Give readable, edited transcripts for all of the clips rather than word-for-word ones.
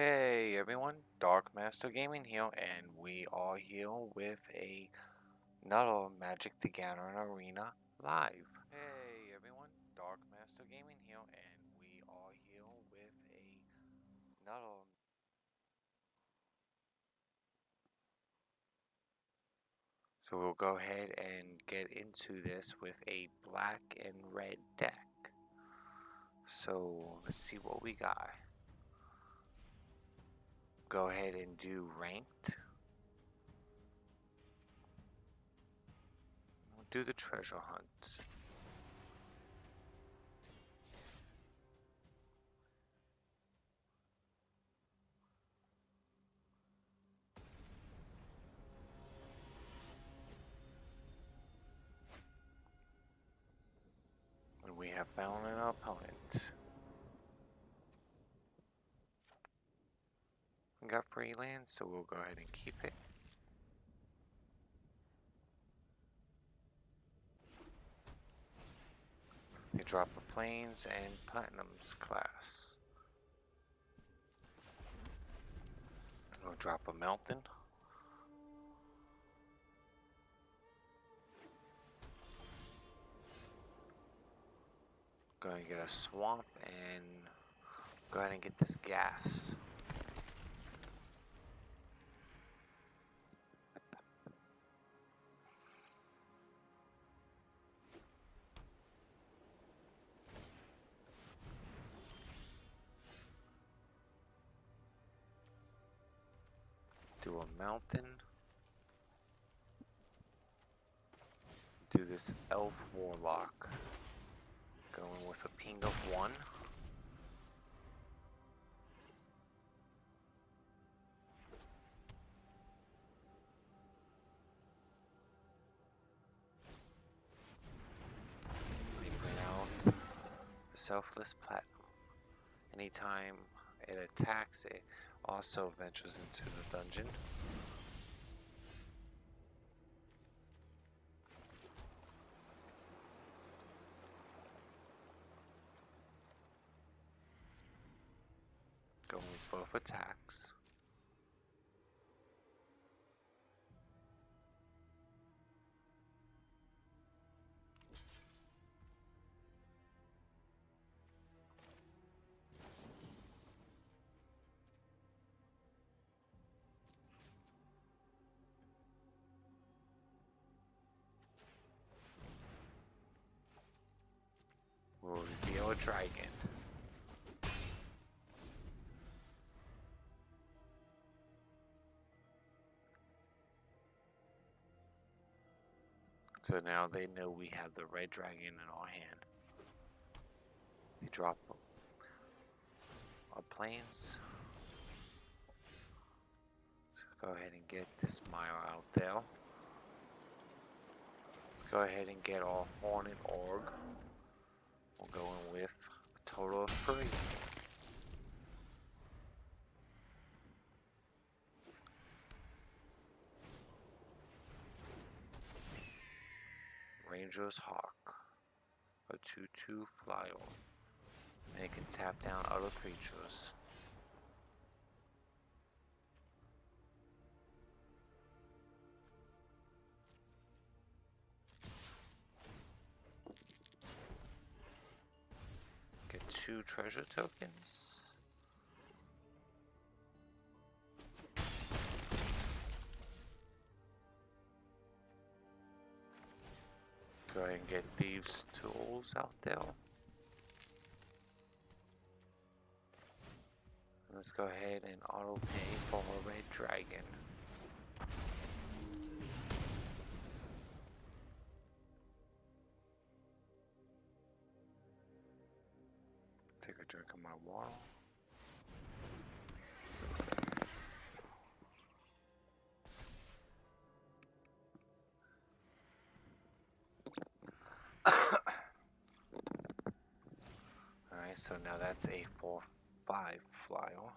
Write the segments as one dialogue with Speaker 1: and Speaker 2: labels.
Speaker 1: Hey everyone, Dark Master Gaming here, and we are here with another Magic the Gathering Arena live. Hey everyone, Dark Master Gaming here, and we are here with another. So we'll go ahead and get into this with a black and red deck. So let's see what we got. Go ahead and do ranked. We'll do the treasure hunt. And we have found an opponent. We got free land, so we'll go ahead and keep it. They drop a Plains and Platinums class. We'll drop a Mountain. Go ahead and get a Swamp and go ahead and get this gas. Do a Mountain. Do this Elf Warlock. Going with a ping of 1. We bring out the Selfless Platinum. Anytime it attacks, it also ventures into the dungeon. Going with both attacks. We'll reveal a dragon. So now they know we have the red dragon in our hand. They drop our Plains. Let's go ahead and get this Mire out there. Let's go ahead and get our Hornet Org. We'll go in with a total of 3. Ranger's Hawk. A 2/2 flyer. And it can tap down other creatures. Get 2 treasure tokens. Go ahead and get Thieves' Tools out there. Let's go ahead and auto pay for a red dragon. Take a drink of my water. Alright, so now that's a 4/5 flyer.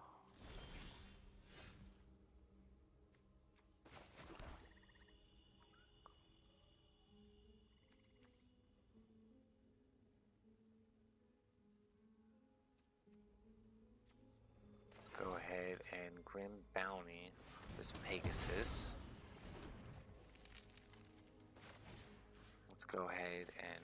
Speaker 1: Let's go ahead Grim Bounty, this Pegasus. Let's go ahead and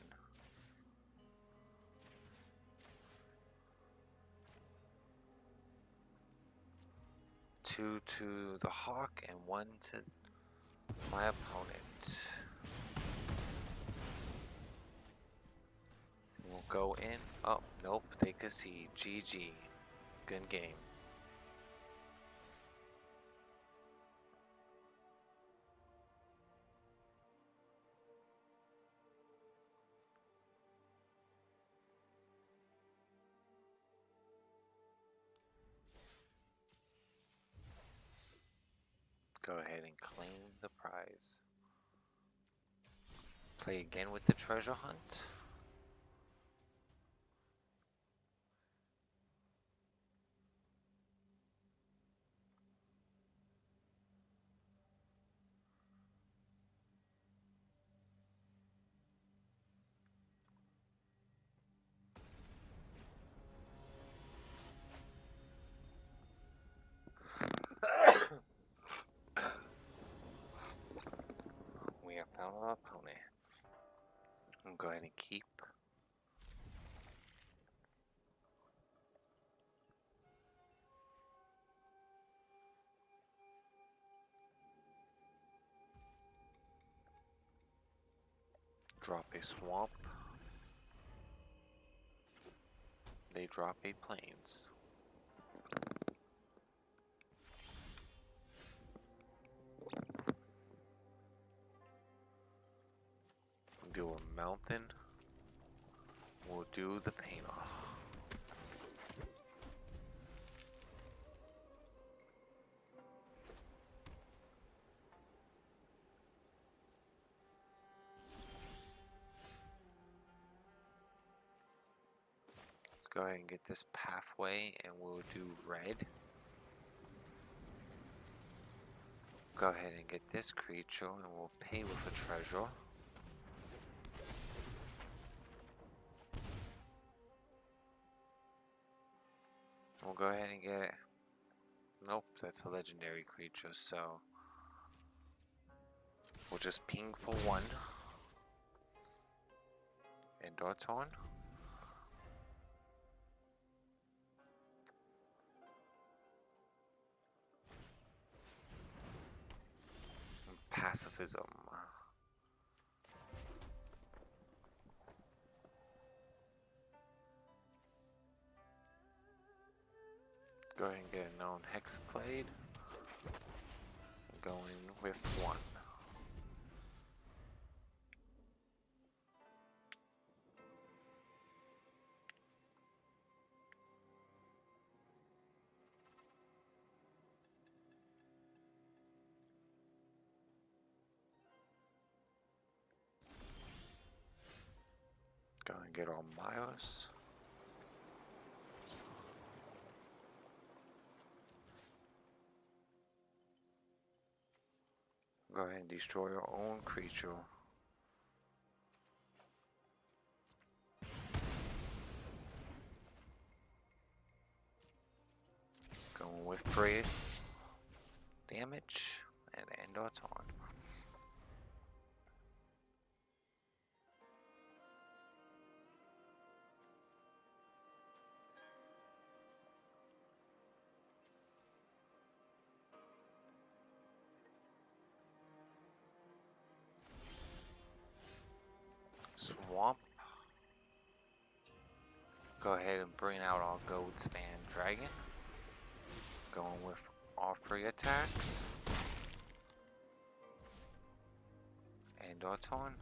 Speaker 1: two to the Hawk and one to my opponent. We'll go in. Oh, nope, they concede. GG. Good game. Go ahead and claim the prize. Play again with the treasure hunt. We have found our opponent. I'm going to go ahead and keep. Drop a swamp. They drop a plains. Do a mountain. We'll do the paint off. Let's go ahead and get this pathway and we'll do red. Go ahead and get this creature and we'll pay with a treasure. We'll go ahead and get. Nope, that's a legendary creature, so we'll just ping for one. End our turn. Pacifism. Go ahead and get a known Hexblade. Going with one. Go and get our Miles. Go ahead and destroy your own creature. Going with 3 damage and end our turn. Swamp. Go ahead and bring out our Gold Span Dragon. Going with all 3 attacks. End our turn.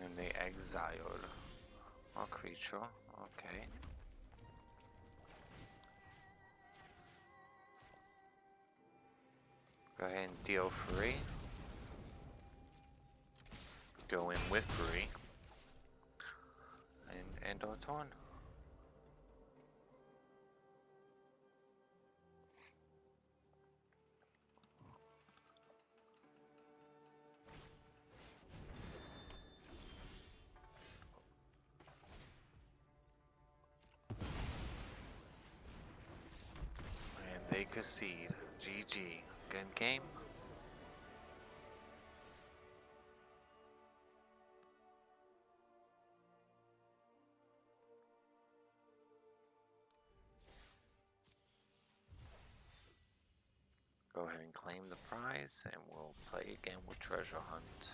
Speaker 1: And they exiled our creature. Okay. Go ahead and deal 3. Go in with 3. And end our turn. concede. GG. Good game. Go ahead and claim the prize, and we'll play again with Treasure Hunt.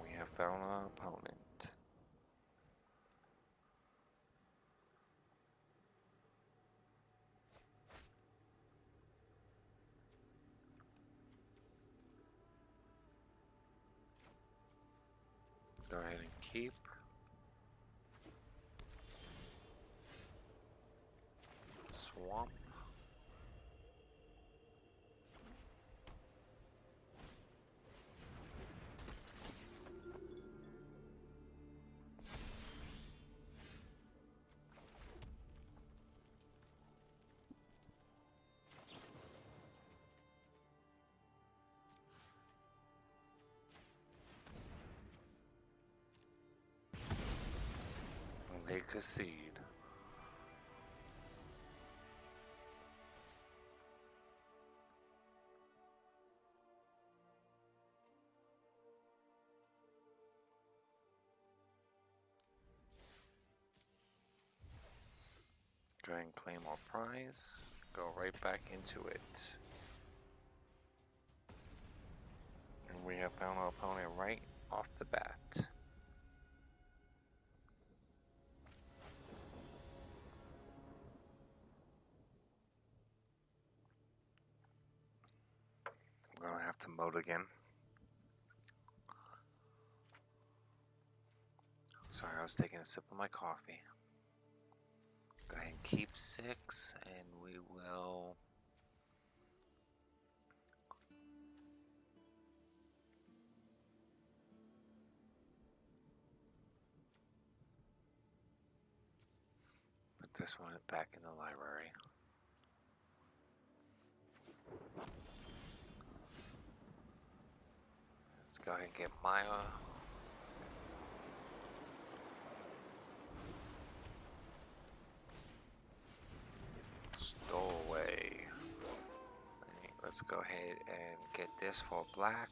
Speaker 1: We have found our opponent. Go ahead and keep. Swamp. And they concede. Go ahead and claim our prize. Go right back into it. And we have found our opponent right off the bat. I'm gonna have to mode again. Sorry, I was taking a sip of my coffee. Go ahead and keep 6, and we will... put this one back in the library. Let's go ahead and get Maya. Stowaway. Let's go ahead and get this for black.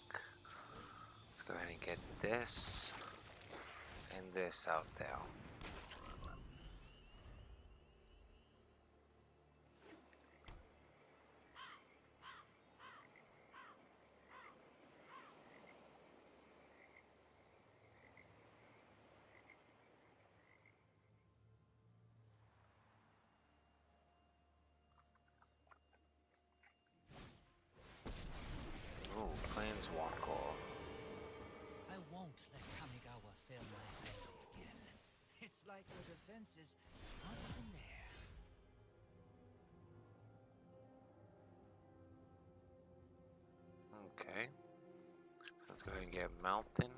Speaker 1: Let's go ahead and get this and this out there. Planeswalker.
Speaker 2: I won't let Kamigawa fill my head again. It's like the defenses aren't even there.
Speaker 1: Okay. So let's go ahead and get Mountain.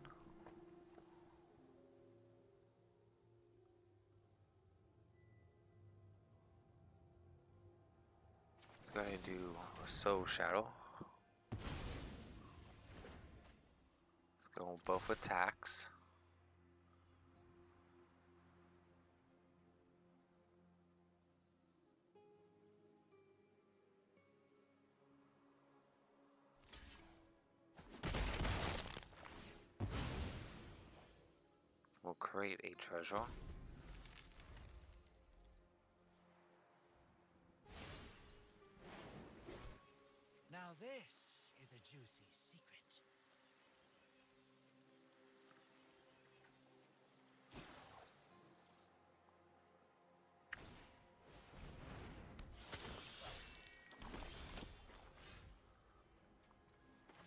Speaker 1: Let's go ahead and do a Soul Shadow. Go on both attacks. We'll create a treasure.
Speaker 2: Now this is a juicy secret.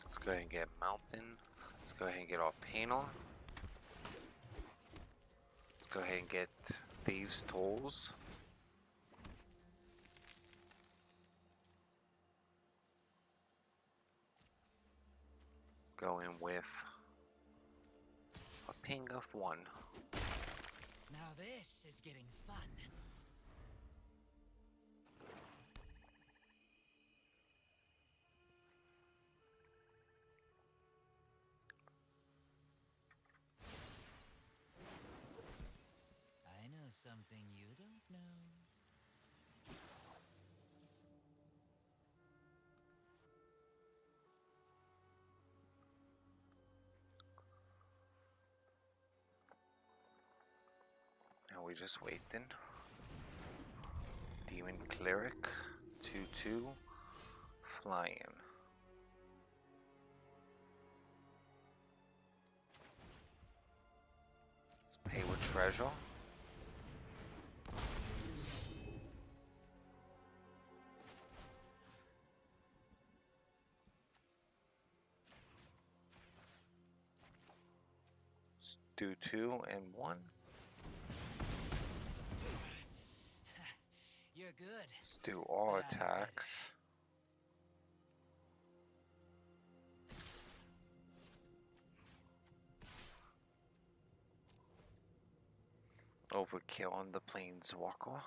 Speaker 1: Let's go ahead and get Mountain. Let's go ahead and get our Painter. Let's go ahead and get Thieves' Tools. Go in with a ping of 1.
Speaker 2: Now this is getting fun. something you don't know.
Speaker 1: Now we just wait then. Demon Cleric, 2/2, flying. Let's pay with treasure. Let's do 2 and 1.
Speaker 2: You're good.
Speaker 1: Let's do all
Speaker 2: But I'm
Speaker 1: attacks. Overkill on the Planeswalker.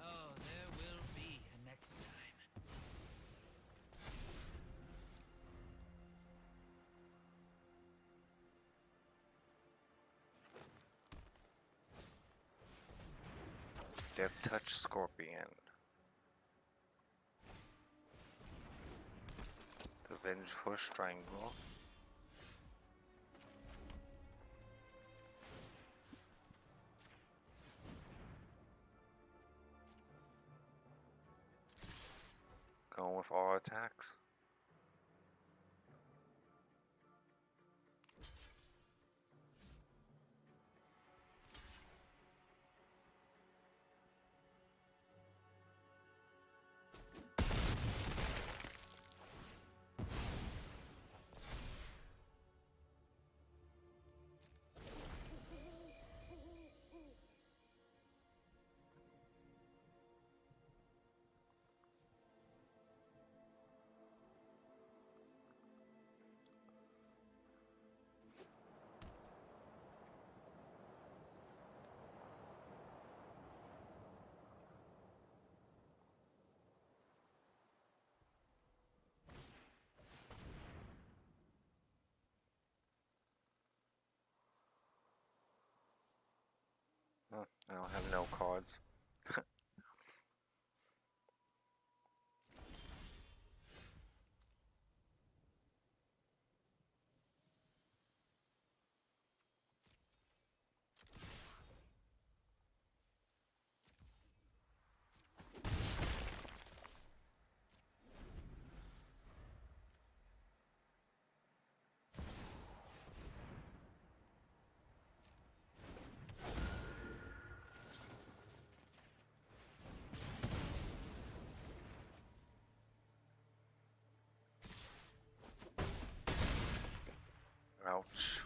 Speaker 2: Oh, there will be a next time.
Speaker 1: Death Touch Scorpion. The Vengeful Strangle. Going with all attacks. Oh, I don't have no cards. Ouch.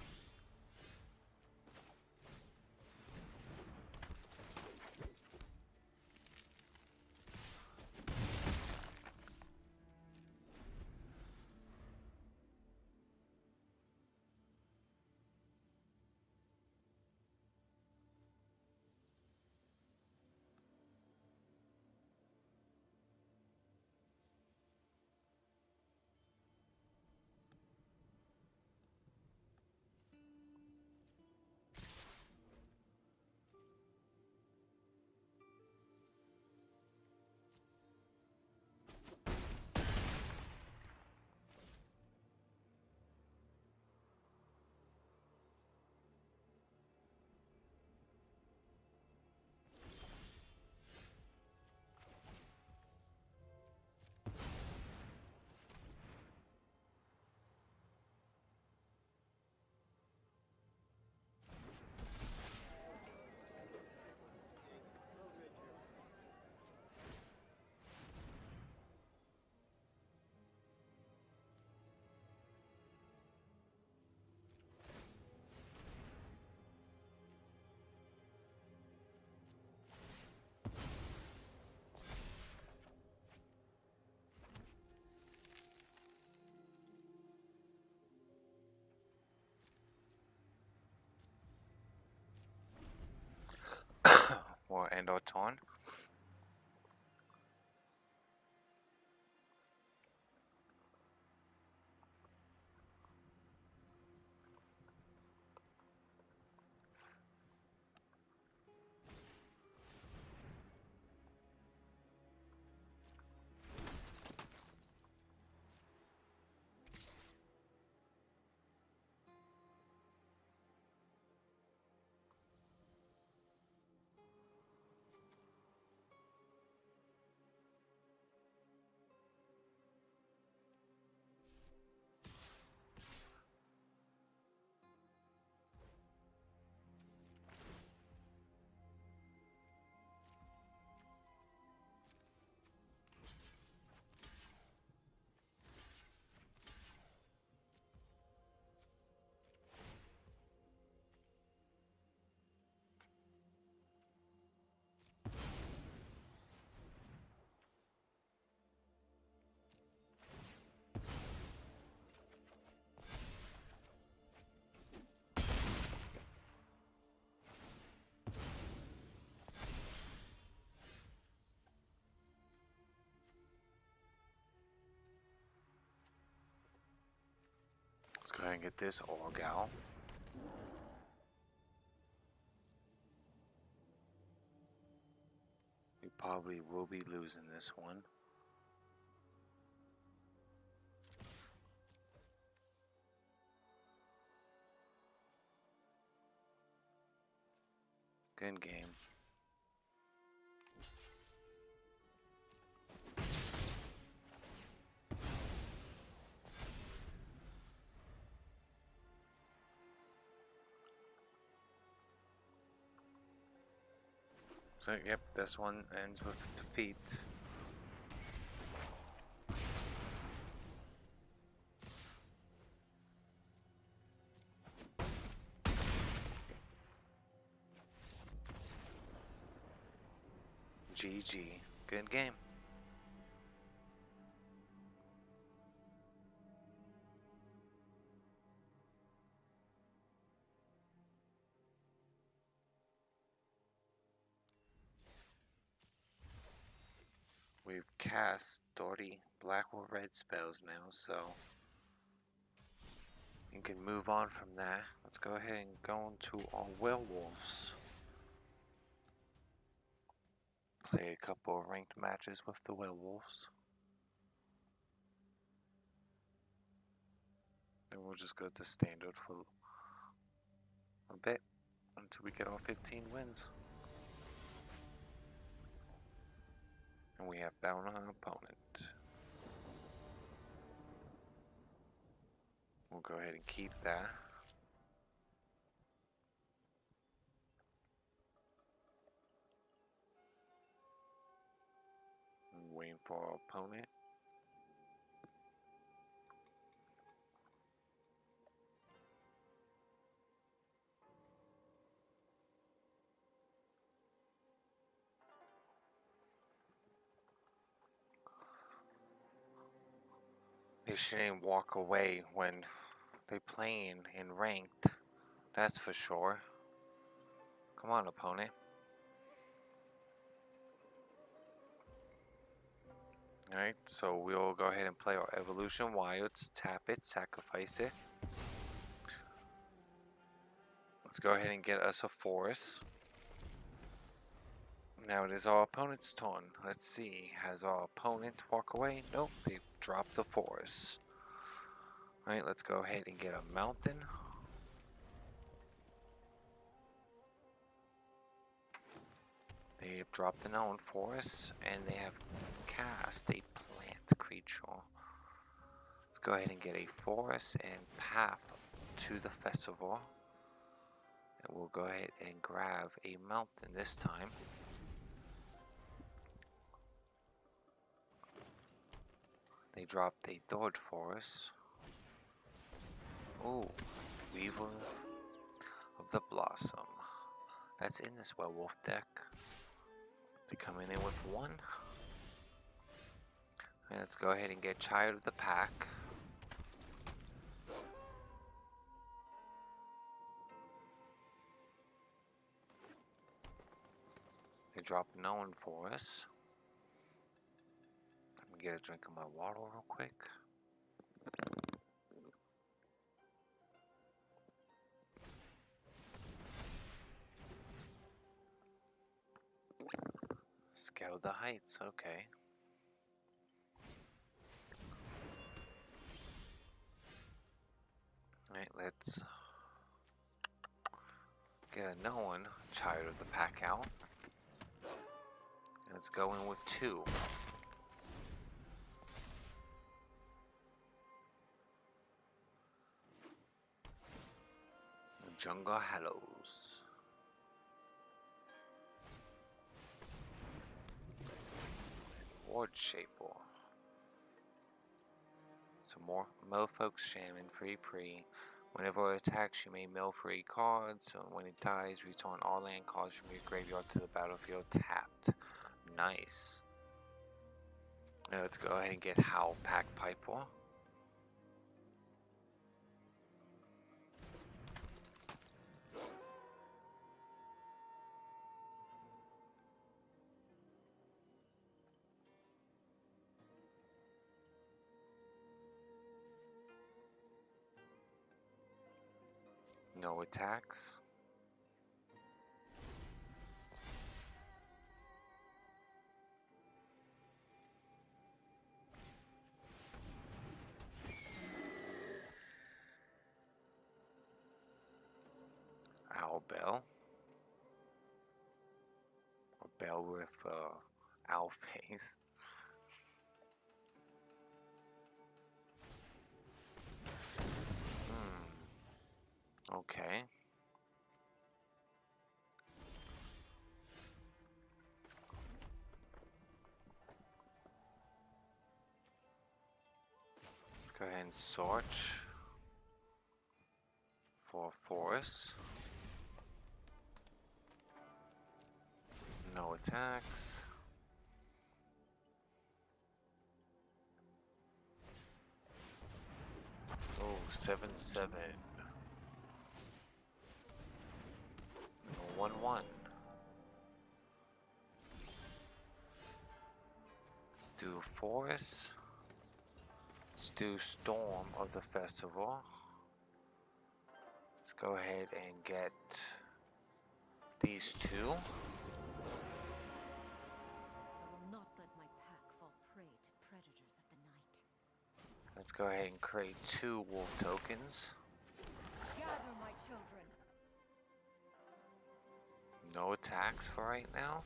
Speaker 1: We'll end our turn. Let's go ahead and get this Orgal. We probably will be losing this one. Good game. So, yep, this one ends with defeat. GG. Good game. We've cast 30 black or red spells now, so you can move on from that. Let's go ahead and go into our werewolves. Play a couple of ranked matches with the werewolves. And we'll just go to standard for a bit until we get our 15 wins. And we have down our opponent. We'll go ahead and keep that. And waiting for our opponent. They shouldn't walk away when they're playing in ranked. That's for sure. Come on, opponent. Alright, so we'll go ahead and play our Evolution Wilds. Tap it, sacrifice it. Let's go ahead and get us a forest. Now it is our opponent's turn. Let's see. Has our opponent walk away? Nope, they dropped the forest. Alright, let's go ahead and get a mountain. They have dropped an own forest, and they have cast a plant creature. Let's go ahead and get a forest and path to the festival. And we'll go ahead and grab a mountain this time. They dropped a third forest. Ooh, Weaver of the Blossom. That's in this werewolf deck. They're coming in with one. And let's go ahead and get Child of the Pack. They drop no one for us. Let me get a drink of my water real quick. Scale the heights, okay. Alright, let's get a known Child of the Pack out. And let's go in with two. Jungle Hallows. Ward Shaper. Some more Mofolk Shaman free. Whenever it attacks, you may mill free cards. So when it dies, return all land cards from your graveyard to the battlefield tapped. Nice. Now let's go ahead and get Howl Pack Piper. No attacks. Owl Bell. A bell with owl face. Okay. Let's go ahead and search for forest. No attacks. Oh, 7/7. 1/1. Let's do forest. Let's do storm of the festival. Let's go ahead and get these two.
Speaker 3: I will not let my pack fall prey to predators of the night.
Speaker 1: Let's go ahead and create 2 wolf tokens.
Speaker 3: Gather, my children.
Speaker 1: No attacks for right now.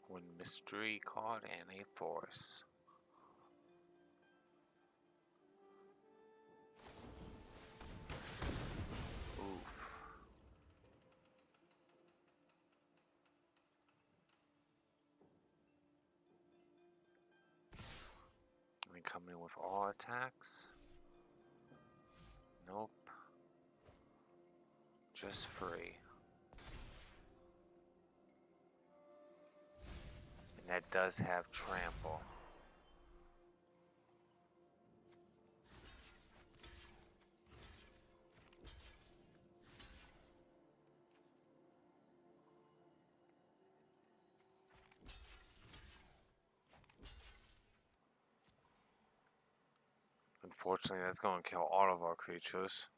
Speaker 1: One mystery card and a force. Oof. And coming with all attacks. Nope. Just free. And that does have trample. Unfortunately, that's going to kill all of our creatures.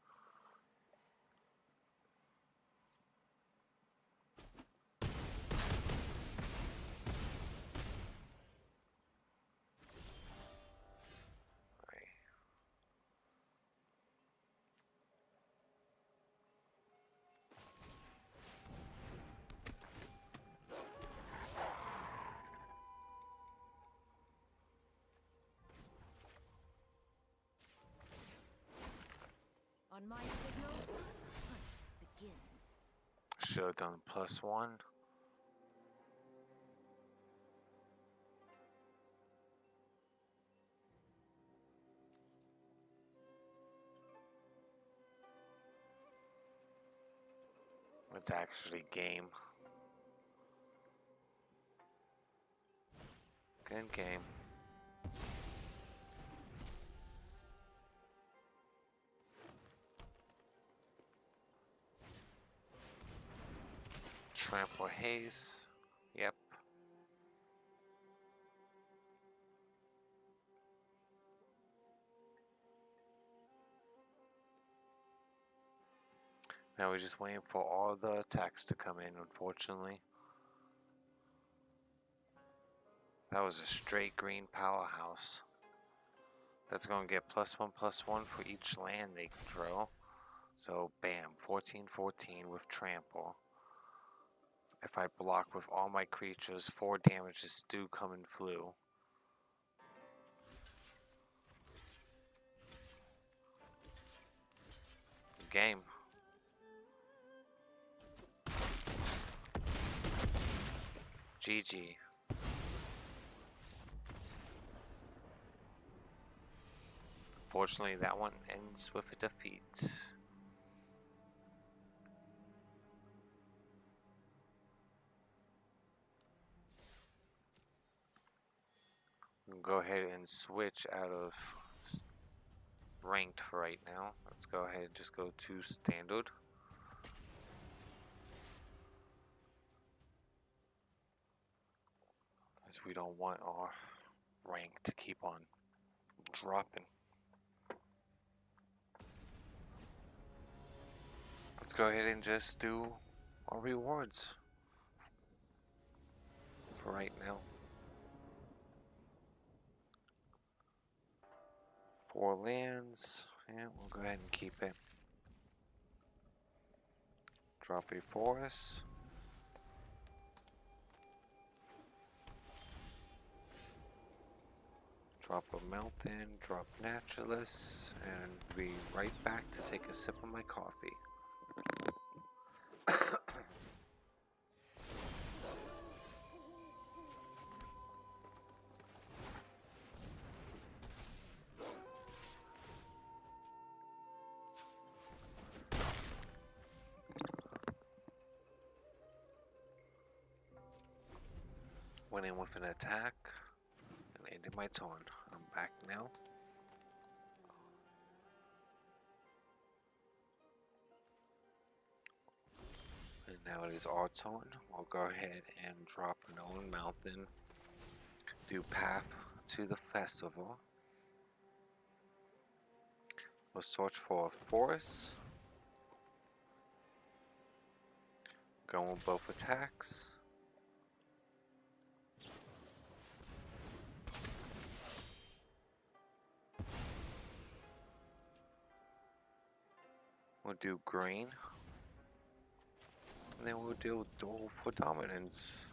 Speaker 3: On my signal, hunt begins.
Speaker 1: Should have done +1. It's actually game. Good game. Trample haze. Yep. Now we're just waiting for all the attacks to come in, unfortunately. That was a straight green powerhouse. That's going to get +1/+1 for each land they control. So, bam, 14/14 with trample. If I block with all my creatures, 4 damages do come in flu. Game. GG. Fortunately, that one ends with a defeat. We'll go ahead and switch out of ranked for right now. Let's go ahead and just go to standard. As we don't want our rank to keep on dropping. Let's go ahead and just do our rewards for right now. 4 lands, and we'll go ahead and keep it. Drop a forest. Drop a mountain, drop naturalist, and be right back to take a sip of my coffee. Went in with an attack and ended my turn. I'm back now. And now it is our turn. We'll go ahead and drop an own mountain. Do path to the festival. We'll search for a forest. Go on both attacks. We'll do green. And then we'll do duel for dominance.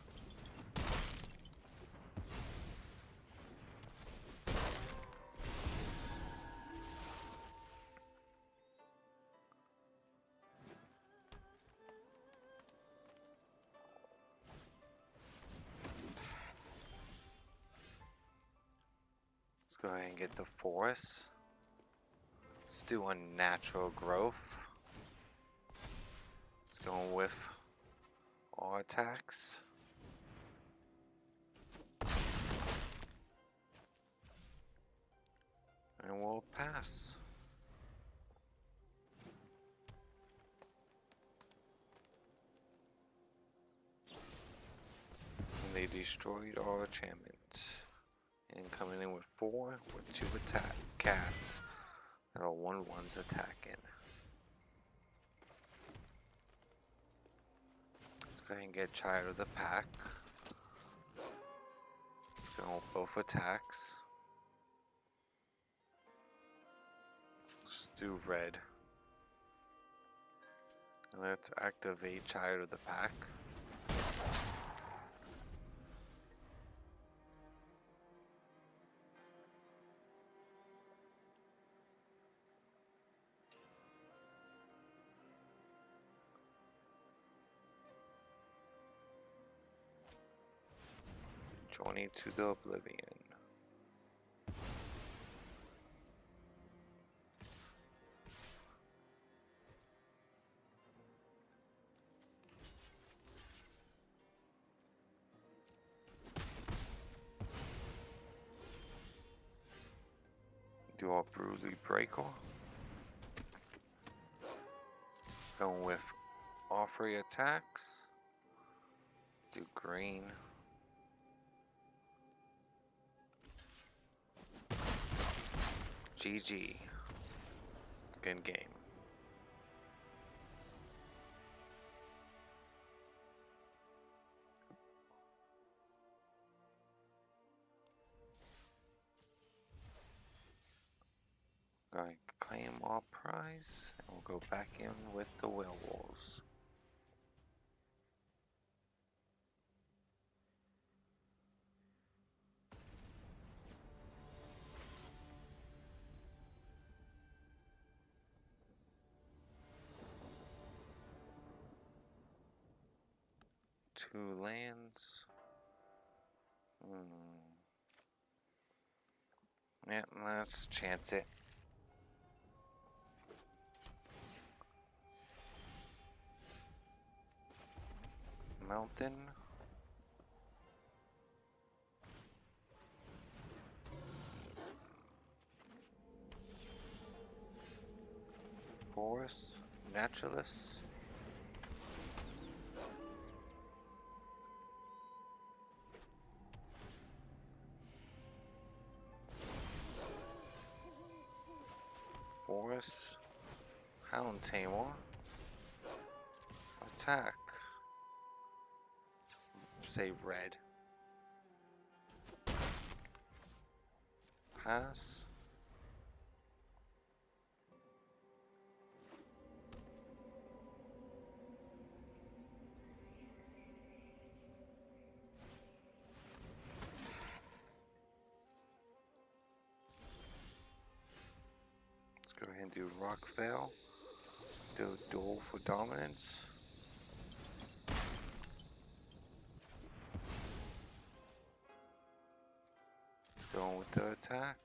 Speaker 1: Let's go ahead and get the forest. Let's do unnatural growth. Let's go with all attacks. And we'll pass. And they destroyed our enchantment. And coming in with 4 with 2 attack cats that are 1/1s attacking. Let's go ahead and get Child of the Pack. Let's go with both attacks. Let's do red. And let's activate Child of the Pack. Journey to the Oblivion. Do our Brutally Breaker. Going with all 3 attacks. Do green. GG. Good game. Going to claim our prize, and we'll go back in with the werewolves. Two lands. Yeah, let's chance it. Mountain. Forest Naturalist. Forest Hound Tamer. Attack. Say red. Pass. Let's go ahead and do Rockvale. Still duel for dominance. Let's go on with the attack.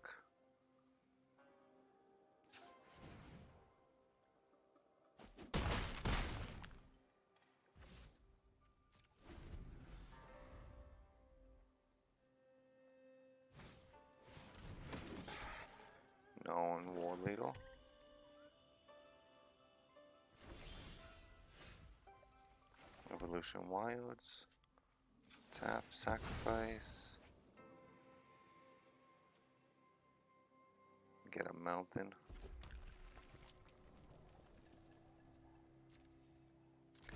Speaker 1: No on War Ladle. Evolution Wilds. Tap, sacrifice. Get a mountain.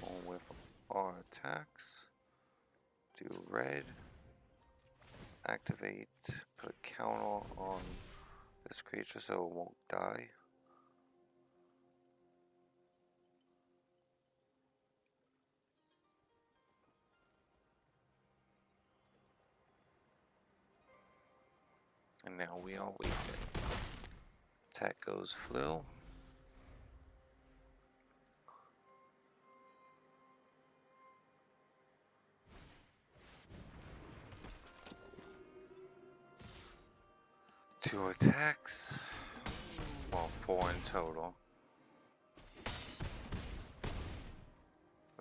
Speaker 1: Going with our attacks. Do red. Activate. Put a counter on this creature so it won't die. And now we are weakened. Attack goes flu. Two attacks. Well, 4 in total.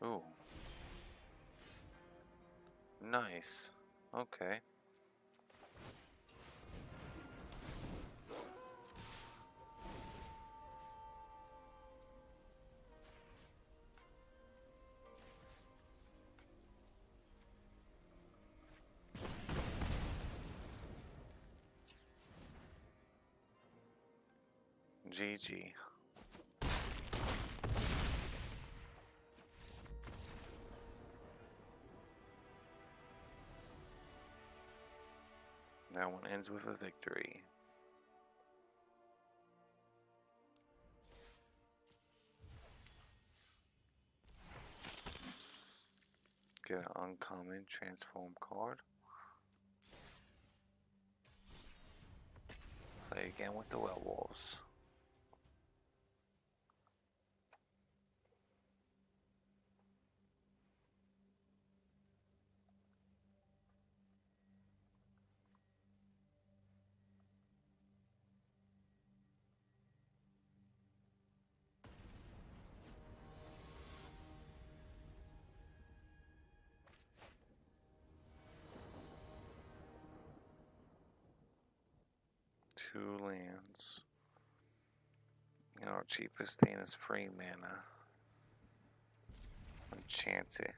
Speaker 1: Ooh. Nice. Okay. GG. That one ends with a victory. Get an uncommon transform card. Play again with the werewolves. Two lands. And our cheapest thing is free mana. Chance it.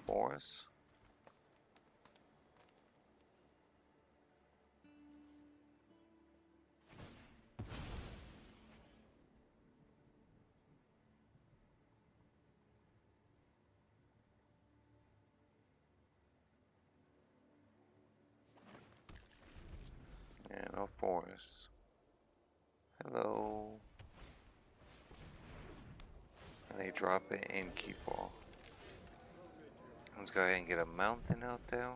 Speaker 1: Forest. And a forest. Hello. And they drop it in Keepall. Let's go ahead and get a mountain out there.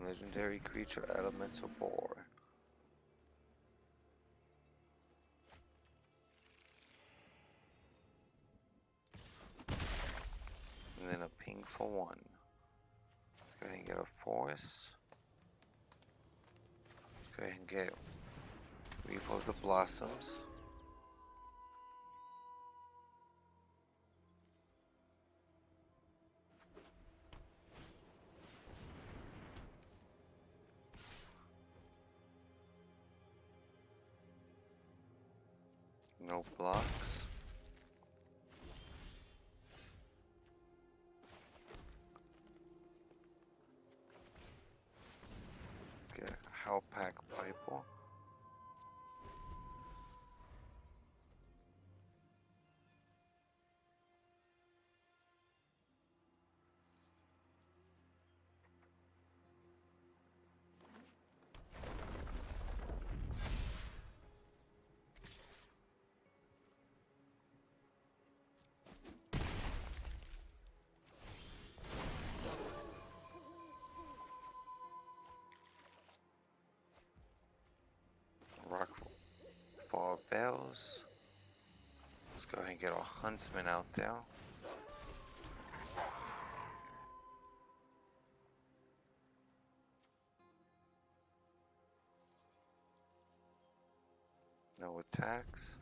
Speaker 1: Legendary creature elemental boar. And then a ping for 1. Let's go ahead and get a forest. Let's go ahead and get Reef of the Blossoms. No blocks. Let's get a Hellpack Piper. Rock for Veils. Let's go ahead and get our Huntsman out there. No attacks.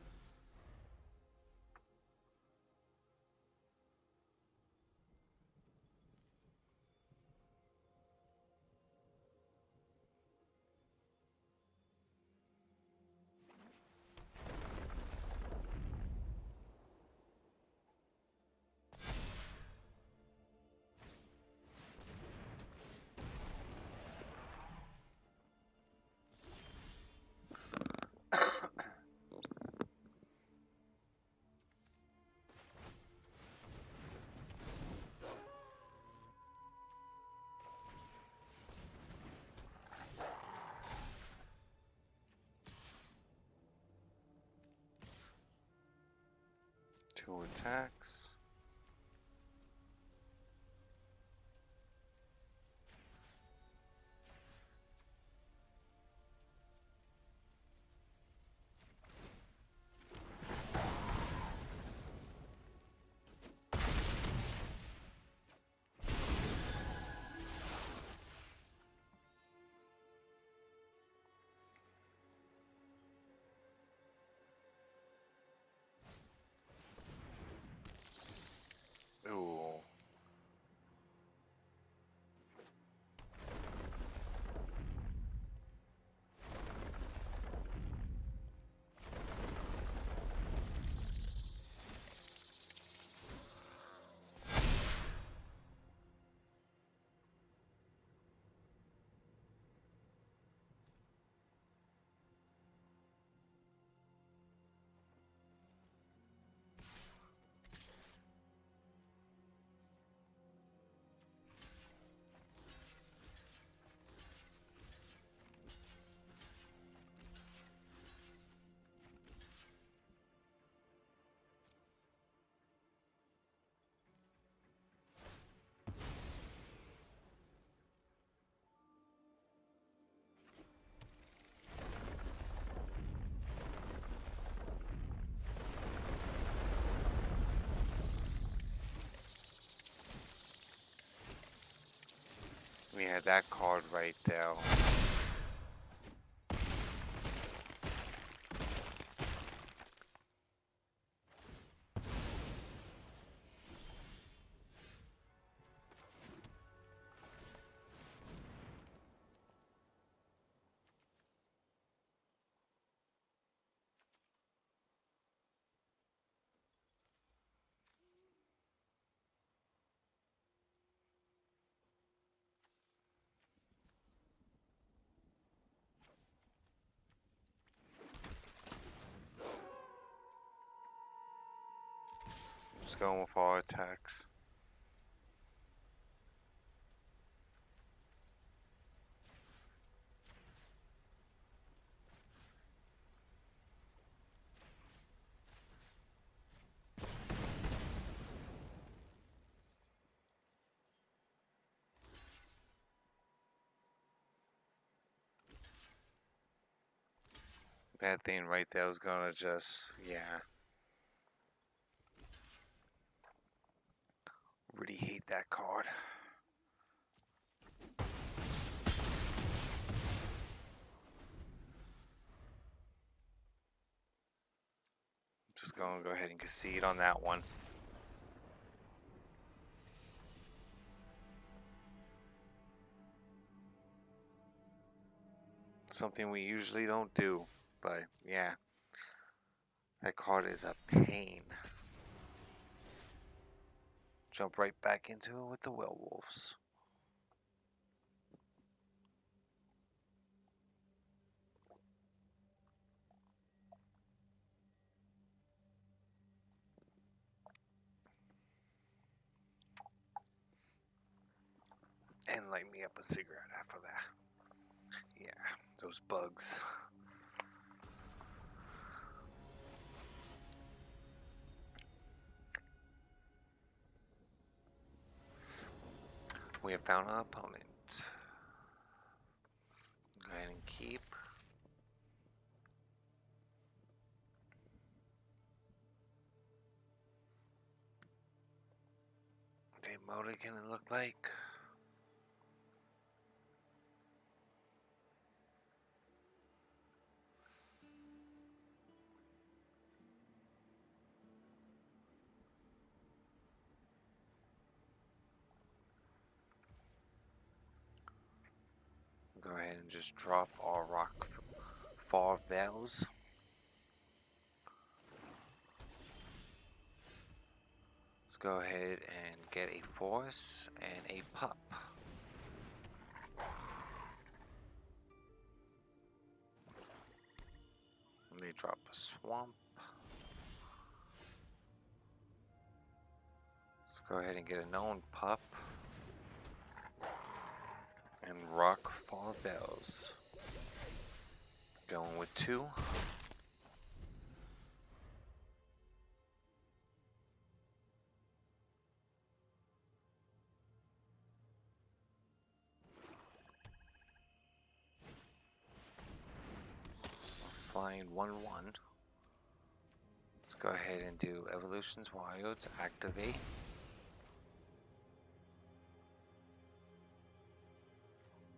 Speaker 1: Two attacks. Ooh. We had that card right there. Just going with all attacks. That thing right there was gonna just, yeah. Really hate that card. Just gonna go ahead and concede on that one. Something we usually don't do, but yeah. That card is a pain. Jump right back into it with the werewolves. And light me up a cigarette after that. Yeah, those bugs. We have found an opponent. Go ahead and keep. They mulligan it look like. Go ahead and just drop our rock fall veils. Let's go ahead and get a force and a pup. Let me drop a swamp. Let's go ahead and get a known pup. And rock fall veils. Going with 2. Flying 1/1. Let's go ahead and do Evolutions Wilds, activate.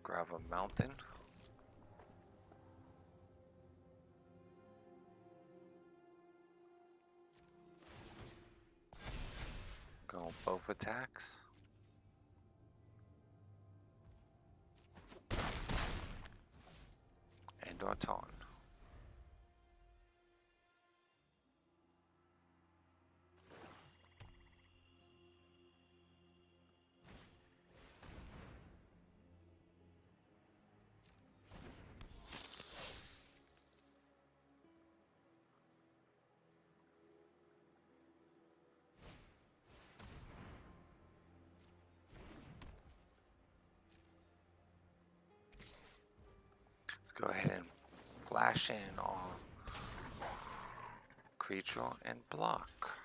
Speaker 1: Grab a mountain. Go both attacks. And our taunt. Let's go ahead and flash in on creature and block.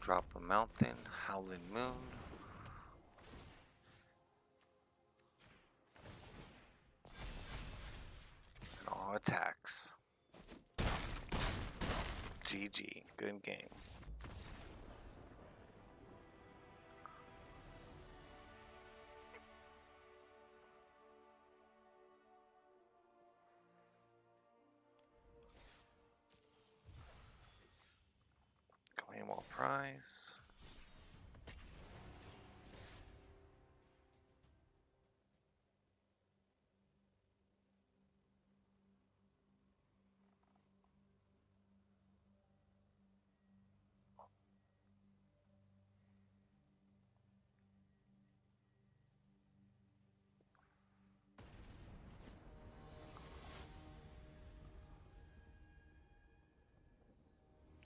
Speaker 1: Drop a mountain, Howling Moon. And all attacks. GG, good game. Claim all prize.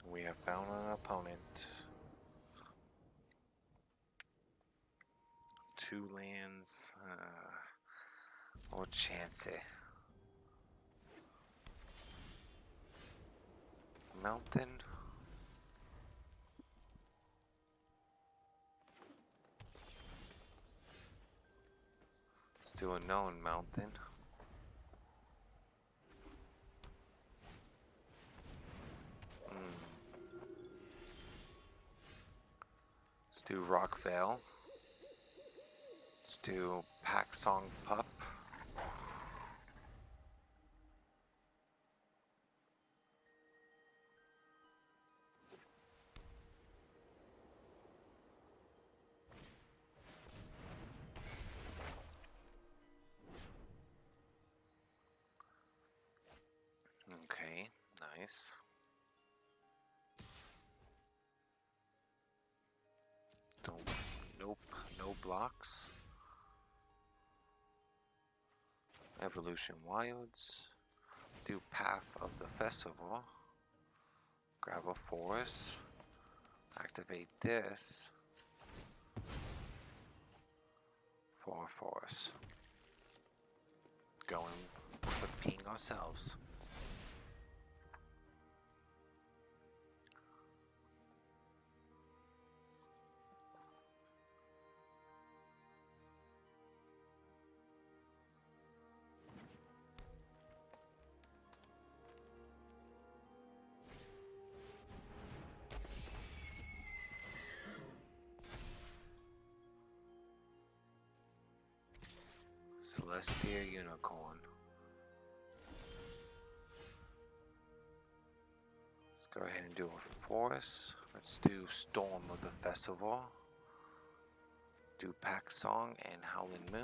Speaker 1: We have found an opponent. 2 lands. We'll chance it. Mountain. Let's do a known mountain. Let's do Rock Veil. Let's do Pack Song Pup. nice. Don't. Nope. No blocks. Evolution Wilds. Do Path of the Festival. Grab a forest. Activate this for a forest. Going for ping ourselves. Celestia Unicorn. Let's go ahead and do a forest. Let's do Storm of the Festival. Do Pack Song and Howling Moon.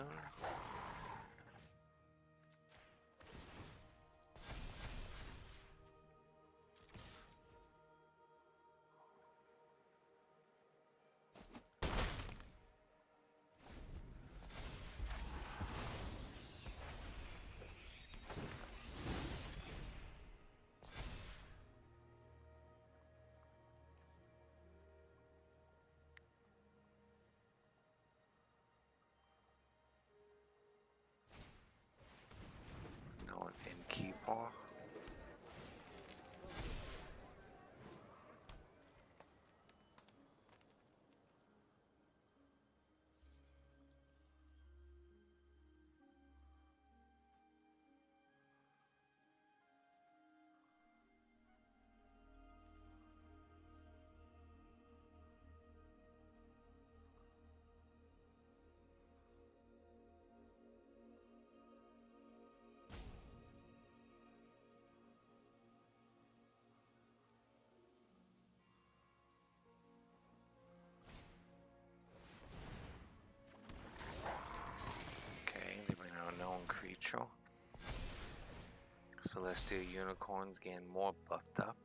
Speaker 1: No, an Innkeeper. Creature. Celestial Unicorns getting more buffed up.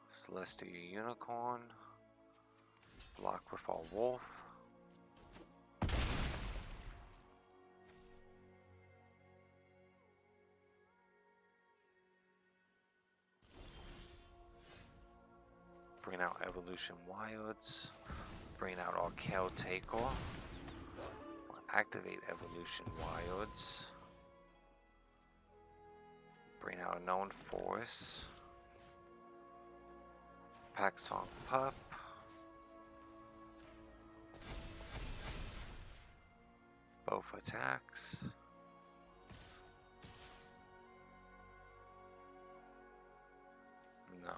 Speaker 1: Celestial Unicorn. Block with our wolf. Bring out Evolution Wilds. Bring out our Kale Taker. Activate Evolution Wilds. Bring out a known forest. Pack Song Pup. Both attacks. No.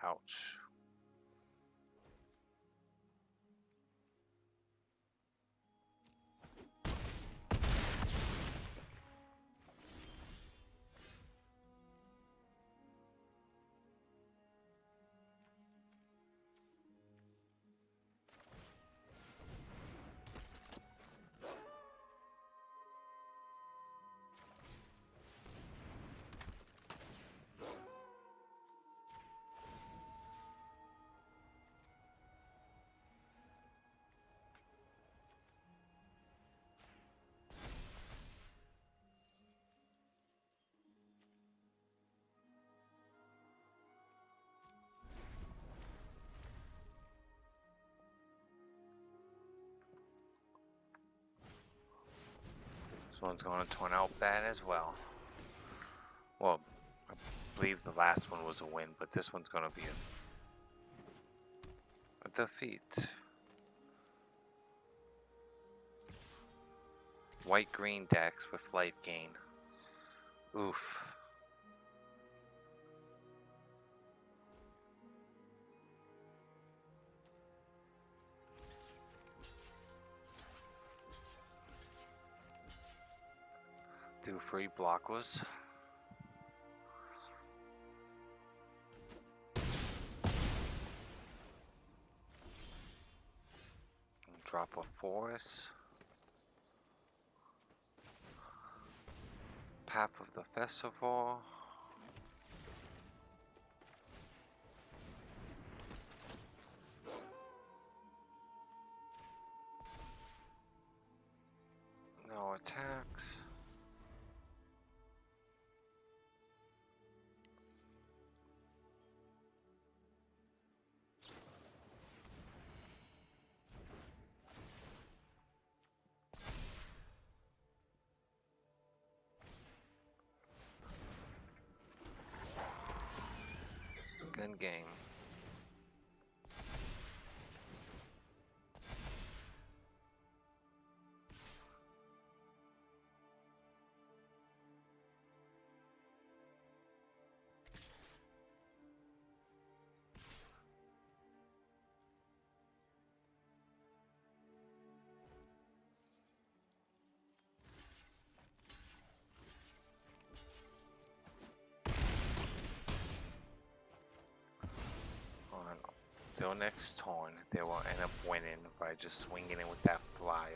Speaker 1: Ouch. This one's going to turn out bad as well. Well, I believe the last one was a win, but this one's going to be a A defeat. White-green decks with life gain. Oof. Do 3 blockers. Drop a forest. Path of the Festival. No attacks. Good game. On their next turn, they will end up winning by just swinging it with that flyer.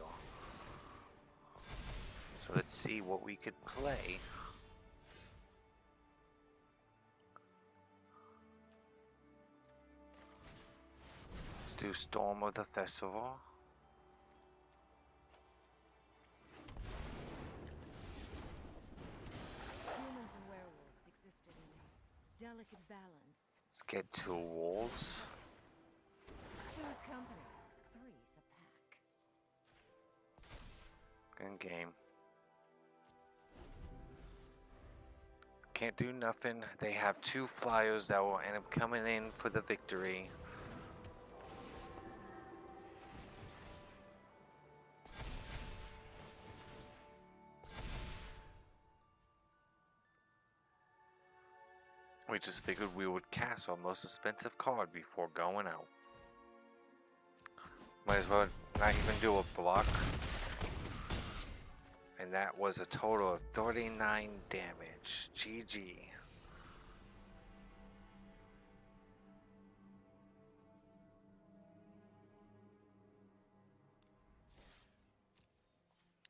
Speaker 1: So let's see what we could play. Let's do Storm of the Festival.
Speaker 3: Humans and werewolves existed in a delicate balance.
Speaker 1: Let's get 2 wolves.
Speaker 3: Two's company, three's a pack.
Speaker 1: Good game. Can't do nothing. They have 2 flyers that will end up coming in for the victory. We just figured we would cast our most expensive card before going out. Might as well not even do a block. And that was a total of 39 damage. GG.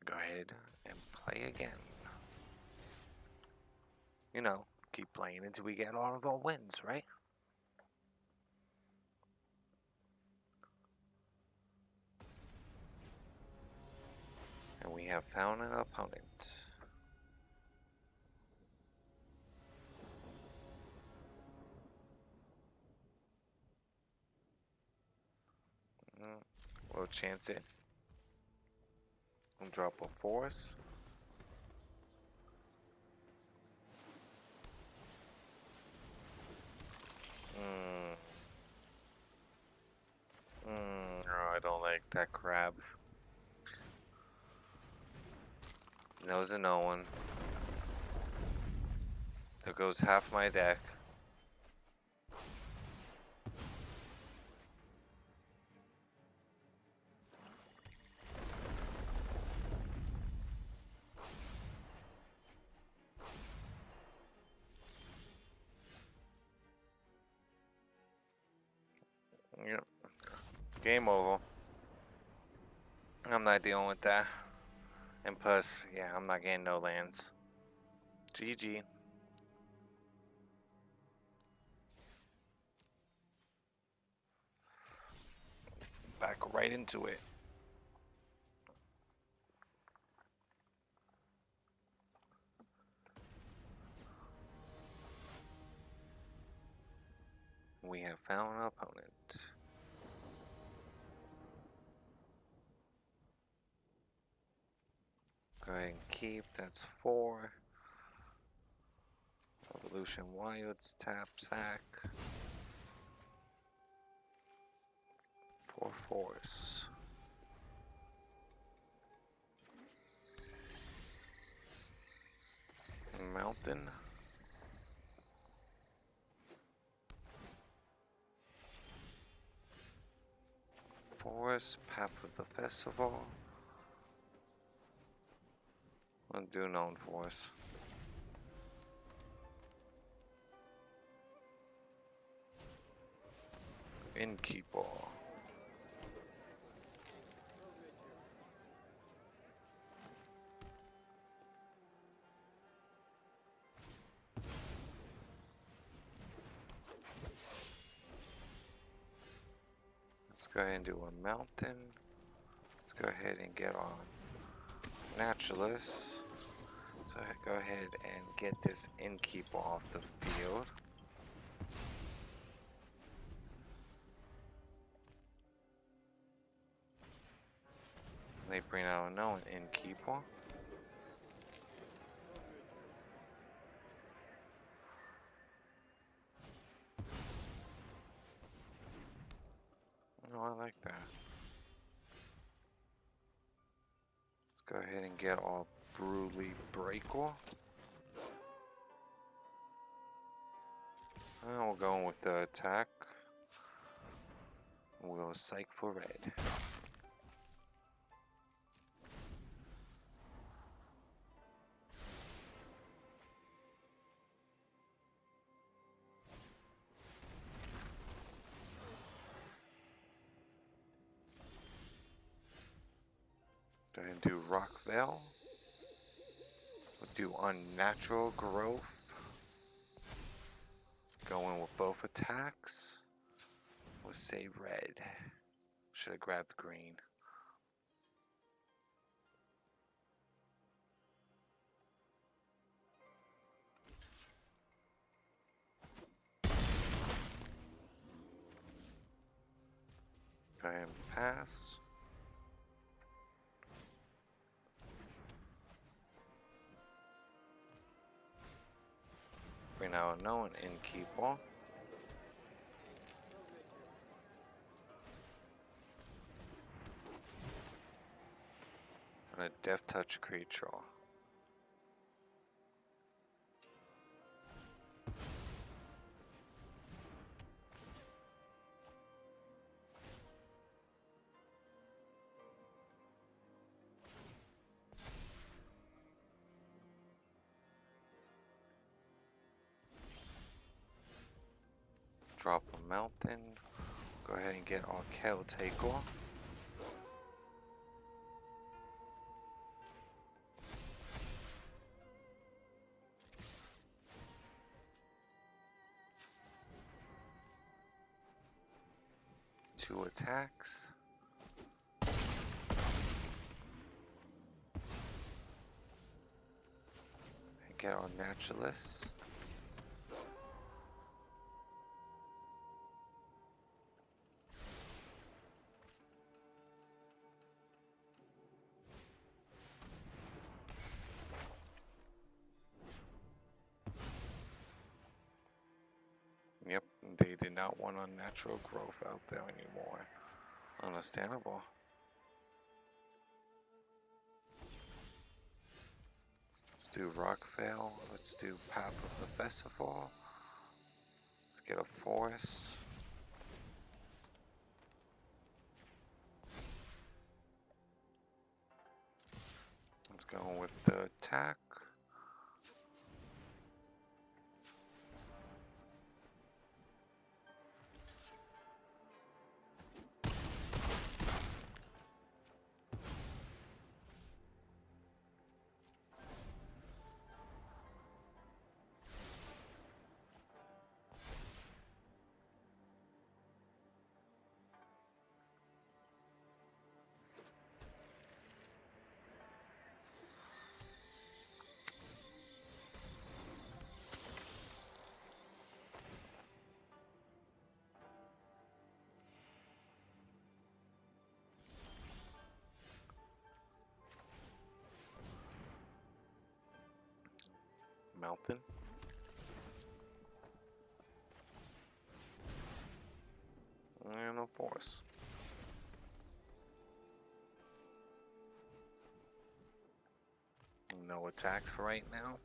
Speaker 1: Go ahead and play again. You know, keep playing until we get all of our wins, right? And we have found an opponent. We'll chance it. We'll drop a force. Oh, I don't like that crab. Knows a no one. There goes half my deck. Yep. Game over. I'm not dealing with that. And plus, yeah, I'm not getting no lands. GG. Back right into it. We have found an opponent. Go ahead and keep. That's 4. Evolution Wilds, tap, sack. for force. Mountain. Forest, Path of the Festival. Do known forest. Innkeeper. Let's go ahead and do a mountain. Let's go ahead and get on Naturalist. So go ahead and get this Innkeeper off the field. They bring out an Innkeeper. Oh, I like that. Let's go ahead and get our Brutally Breaker. And we're going with the attack. We'll Psych for red. Go ahead and do Rock Veil. We'll do Unnatural Growth. Going with both attacks. We'll say red. Should have grabbed green. Go ahead and pass. We now know an Innkeeper. And a Death Touch creature. Drop a mountain. Go ahead and get our Caretaker. Two attacks. And get our Naturalist. Yep, they did not want unnatural growth out there anymore. Understandable. Let's do Rockvale. Let's do Path of the Festival. Let's get a forest. Let's go with the attack. Mountain. And a forest. no attacks for right now.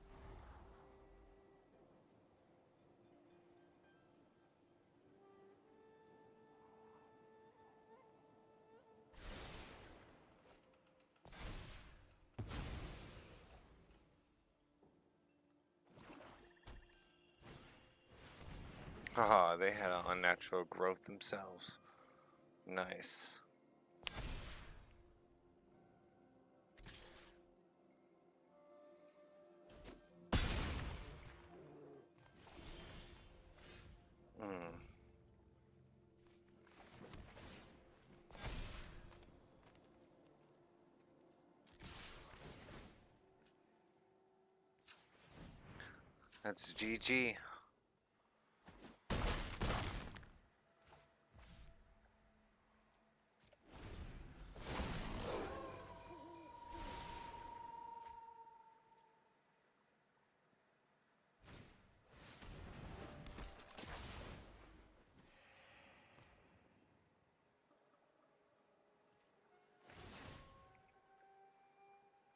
Speaker 1: Haha, they had an unnatural growth themselves. Nice. That's GG.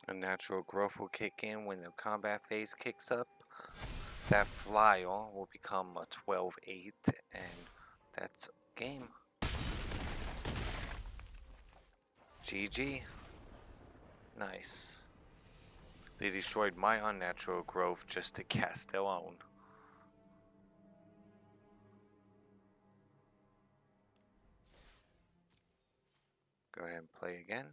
Speaker 1: A natural growth will kick in when the combat phase kicks up. That flyer will become a 12-8, and that's game. GG. Nice. They destroyed my unnatural growth just to cast their own. Go ahead and play again.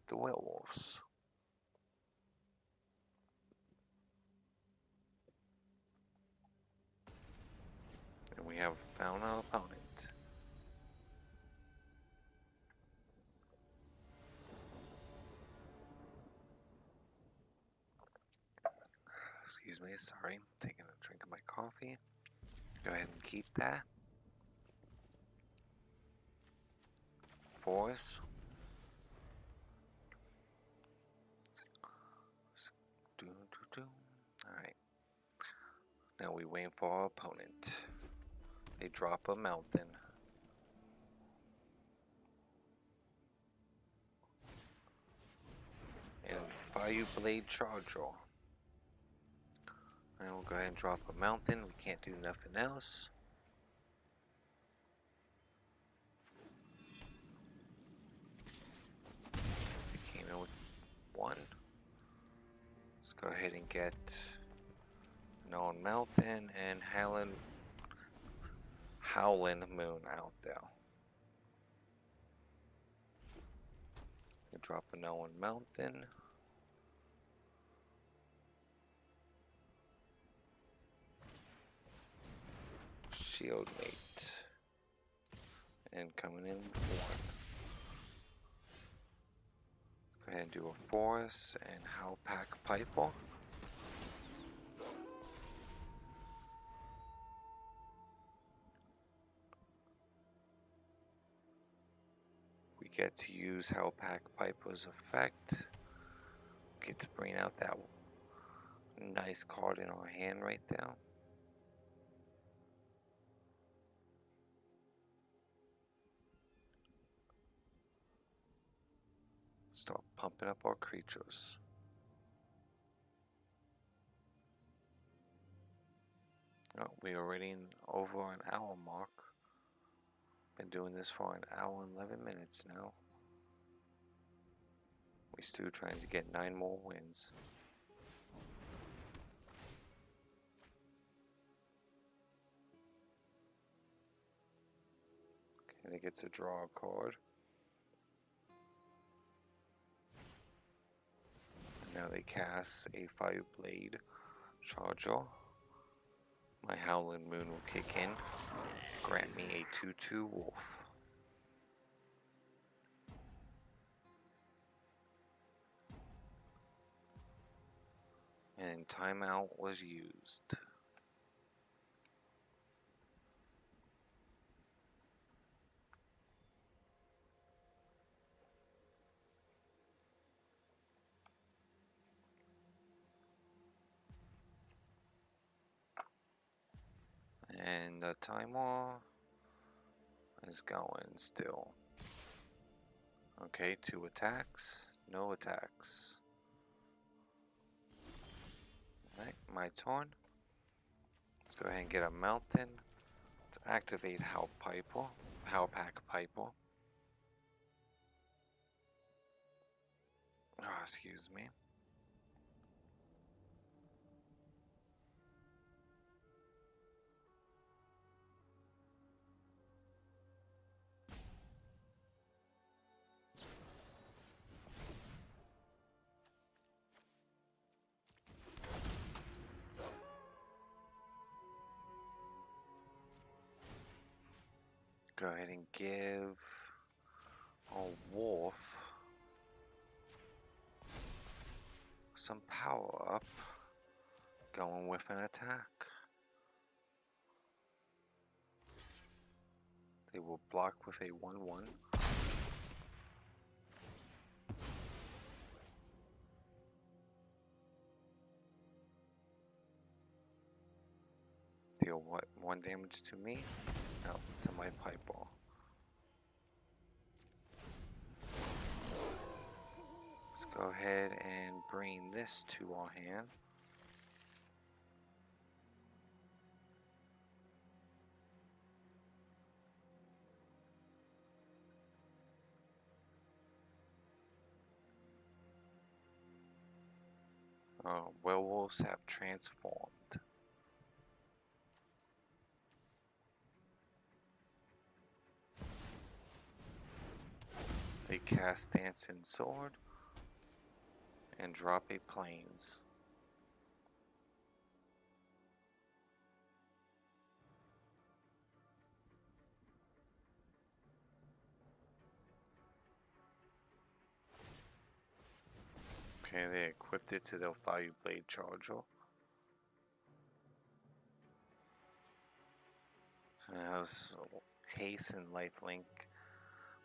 Speaker 1: The werewolves. And we have found an opponent. Excuse me, sorry. Taking a drink of my coffee. Go ahead and keep that. Force. Alright. Now we wait for our opponent. They drop a mountain. And Fire Blade Charger. And we'll go ahead and drop a mountain. We can't do nothing else. They came in with one. Let's go ahead and get Known Mountain and Howlin' Moon out there. We drop a Known Mountain. Shield Mate. And coming in with one. Go ahead and do a Forest and Howpack Piper. We get to use Howpack Piper's effect. Get to bring out that nice card in our hand right there. Start pumping up our creatures. Oh, we're already over an hour mark. Been doing this for an hour and 11 minutes now. We still trying to get 9 more wins. Okay, they get to draw a card. Now they cast a Fire Blade Charger. My Howlin' Moon will kick in. Grant me a 2/2 wolf. And timeout was used. And the timer is going still. Okay, 2 attacks, no attacks. Alright, my turn. Let's go ahead and get a mountain. Let's activate Howpack Piper. Oh, excuse me. Go ahead and give a wolf some power up, going with an attack. They will block with a 1/1. Deal what? 1 damage to me? No, to my Piper. Let's go ahead and bring this to our hand. Werewolves have transformed. They cast Dancing Sword and drop a Plains. Okay, they equipped it to their Fire Blade Charger. So now it's haste and lifelink.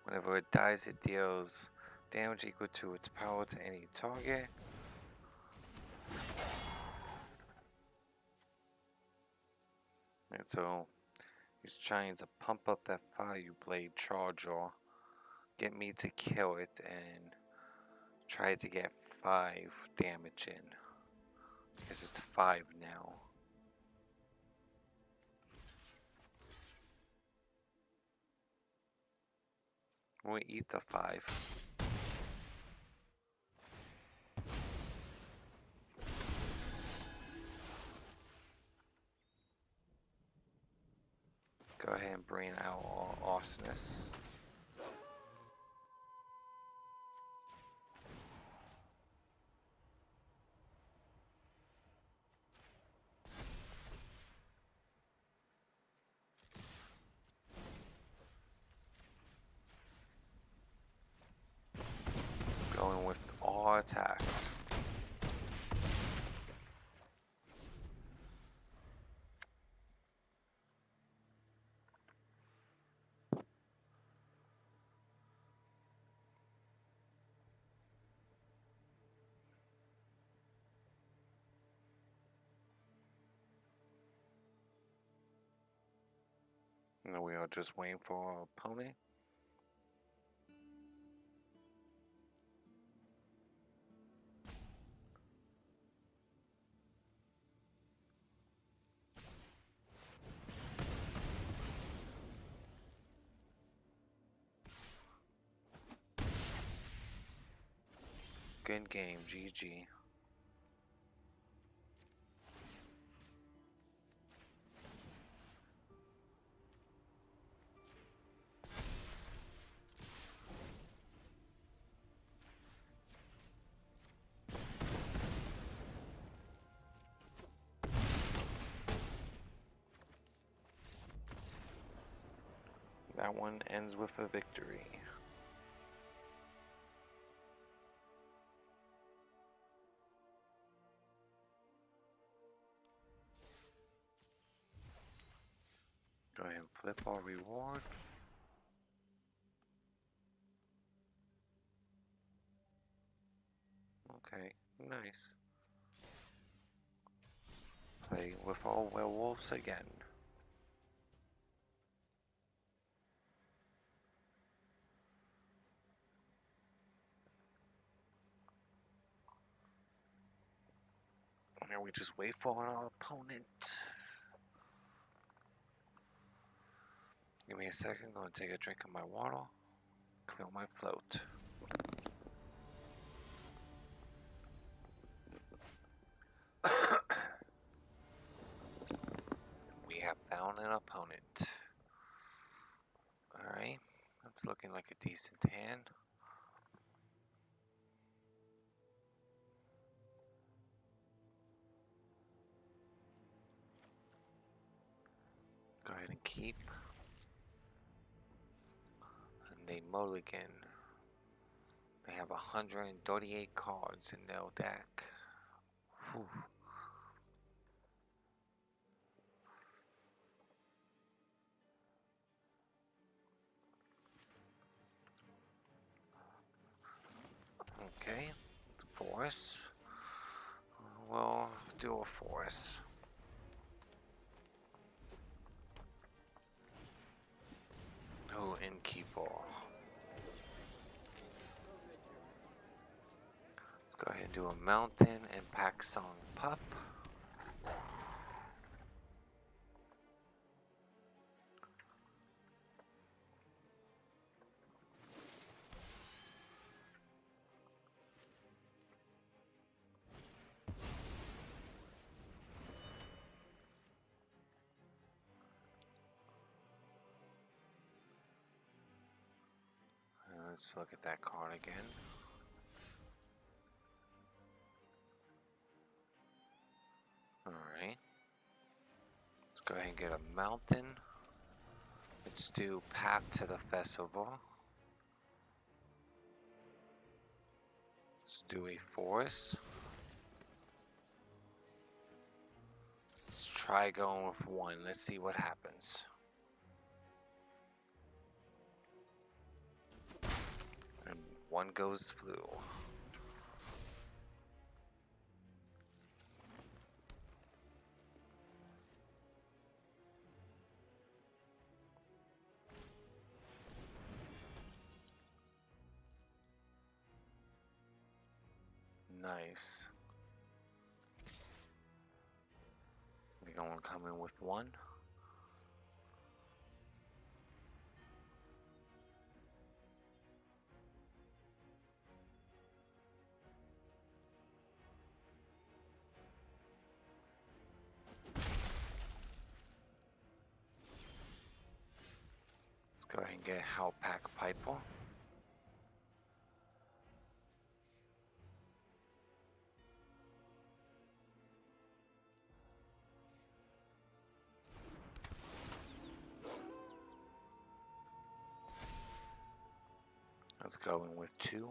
Speaker 1: Whenever it dies, it deals damage equal to its power to any target. And so he's trying to pump up that Fire Blade Charger, get me to kill it, and try to get 5 damage in. Because it's 5 now. We eat the 5. Go ahead and bring out our arsonist. Going with all attacks. And we are just waiting for our opponent. Good game, GG. That one ends with a victory. Go ahead and flip our reward. Okay, nice. Play with all werewolves again. And we just wait for our opponent. Give me a second, I'm gonna take a drink of my water, clear my throat. We have found an opponent. Alright, that's looking like a decent hand. Go ahead and keep. And they mulligan. They have 138 cards in their deck. Whew. Okay, force. We'll do a force. Oh, innkeeper. Let's go ahead and do a mountain and pack song pup. Let's look at that card again. Alright. Let's go ahead and get a mountain. Let's do Path to the Festival. Let's do a forest. Let's try going with one. Let's see what happens. And one goes through. Nice. We're going to come in with one. Let's go ahead and get Howpack Piper. Let's go in with two.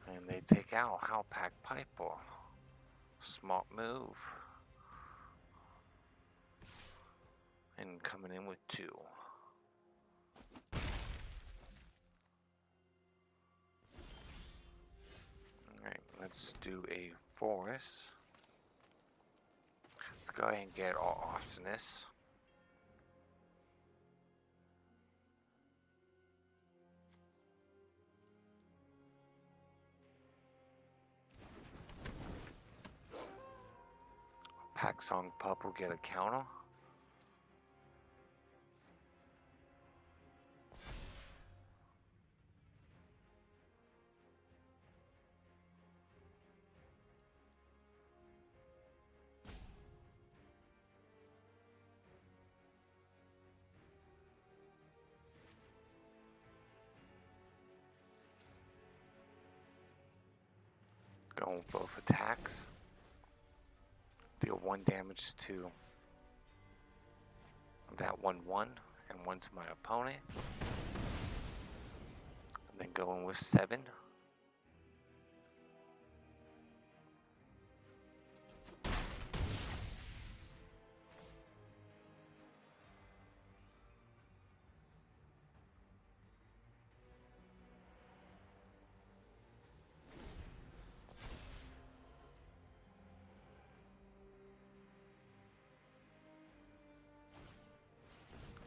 Speaker 1: And they take out Howpack Piper. Smart move. And coming in with two. Alright, let's do a forest. Let's go ahead and get our arsonist. Pack Song Pup will get a counter. Going with both attacks. Deal 1 damage to that 1/1 and 1 to my opponent. And then go in with 7.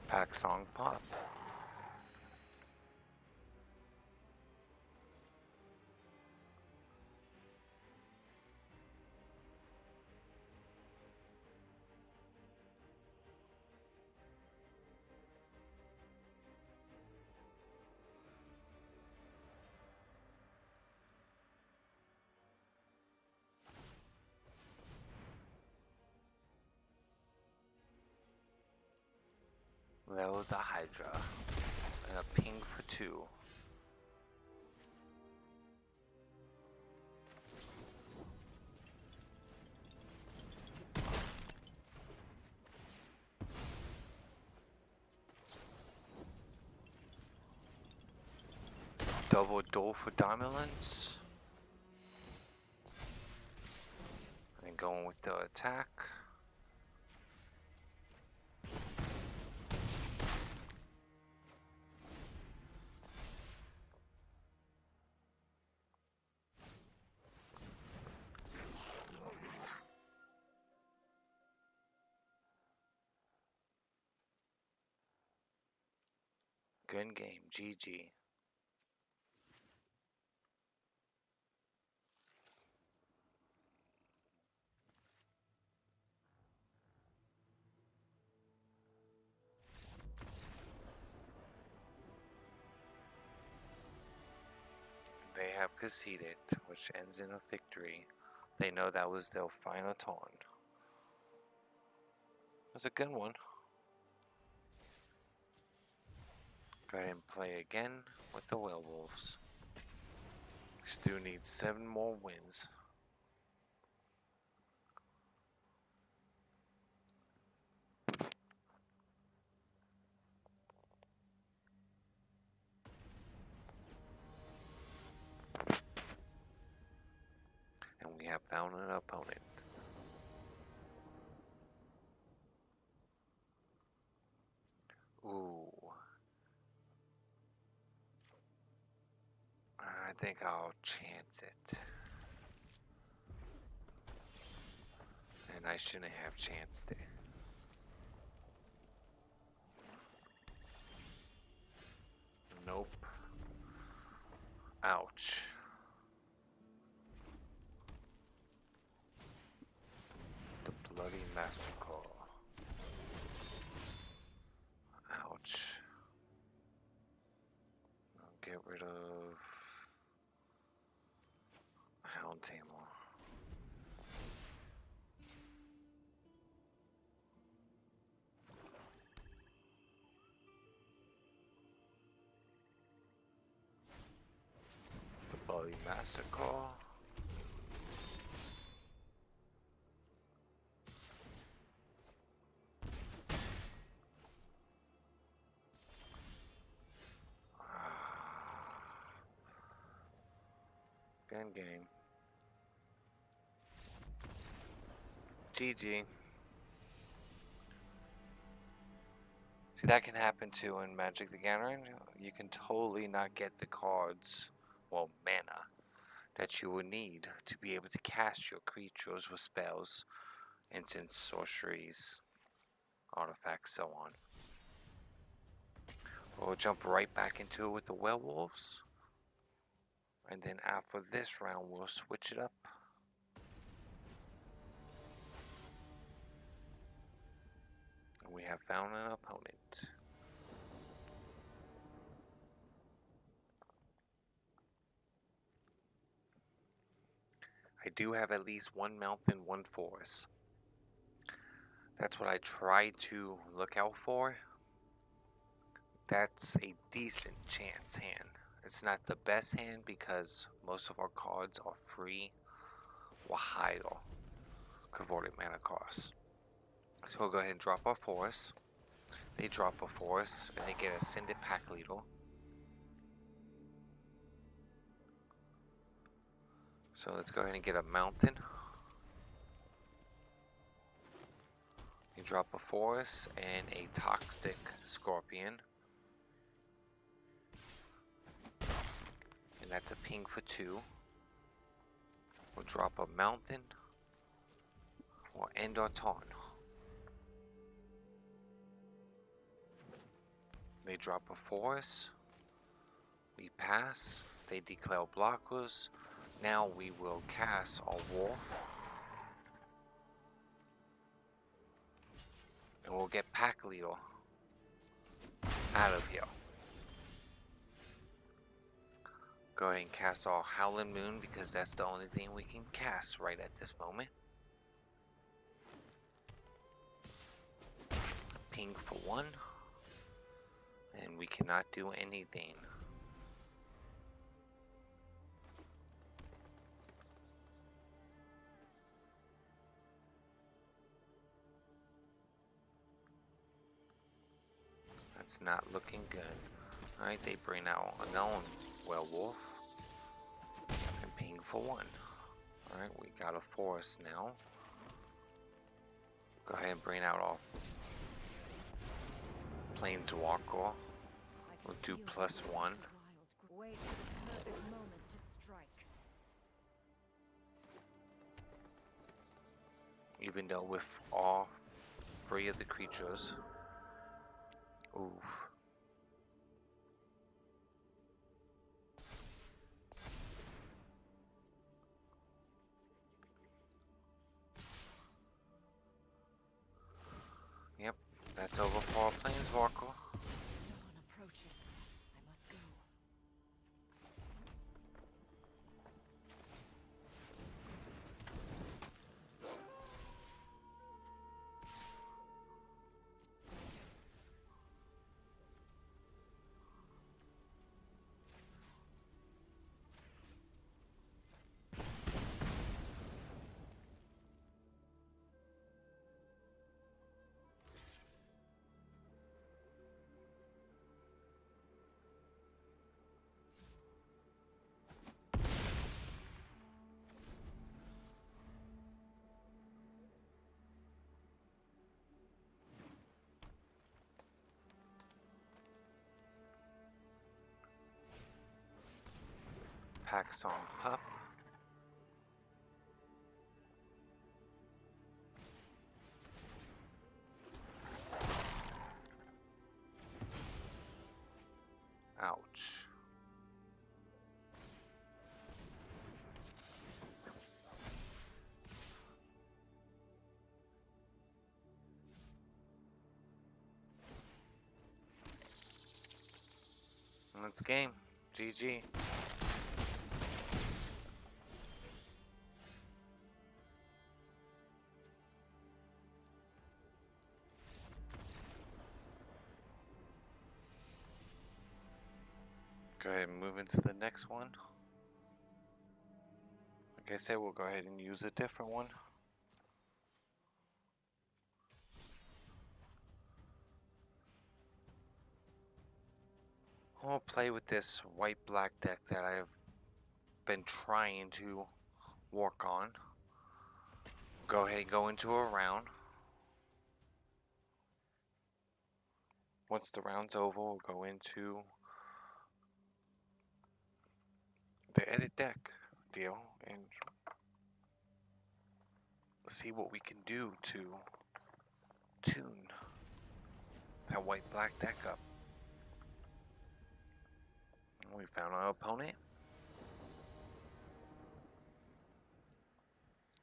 Speaker 1: Pack Song Pop. Level the Hydra. And a ping for 2. Double duel for Dominance. And going with the attack. Good game, GG. They have conceded, which ends in a victory. They know that was their final taunt. It was a good one. Go ahead and play again with the Werewolves. Still need 7 more wins. And we have found an opponent. Ooh. I think I'll chance it. And I shouldn't have chanced it. Nope. Ouch. The Bloody Massacre. Ouch. I'll get rid of Hound Tamer. The Bloody Massacre. Good game. GG. See, that can happen too in Magic the Gathering. You can totally not get the cards, well, mana, that you would need to be able to cast your creatures with spells, instants, sorceries, artifacts, so on. We'll jump right back into it with the Werewolves. And then after this round, we'll switch it up. And we have found an opponent. I do have at least 1 mountain, 1 forest. That's what I try to look out for. That's a decent chance hand. It's not the best hand because most of our cards are free or higher converted mana cost. So we'll go ahead and drop our forest. They drop a forest and they get a Ascended Pack Leader. So let's go ahead and get a mountain. You drop a forest and a toxic scorpion. And that's a ping for 2. We'll drop a mountain. We'll end our turn. They drop a forest. We pass. They declare blockers. Now we will cast our wolf. And we'll get Pack Leader out of here. Go ahead and cast our Howling Moon because that's the only thing we can cast right at this moment. Ping for 1. And we cannot do anything. That's not looking good. Alright, they bring out Unknown Werewolf. And ping for 1. Alright, we got a forest now. Go ahead and bring out our Planeswalker. We'll do +1.
Speaker 3: Wait for the perfect moment to strike.
Speaker 1: Even though with all 3 of the creatures. Oof. Yep, that's over for our Planeswalker.
Speaker 3: Dawn approaches. I must go.
Speaker 1: Pack Song Pup. Ouch. That's game. GG. Go ahead and move into the next one. Like I said, we'll go ahead and use a different one. We'll play with this white-black deck that I have been trying to work on. Go ahead and go into a round. Once the round's over, we'll go into the edit deck deal and see what we can do to tune that white-black deck up. We found our opponent.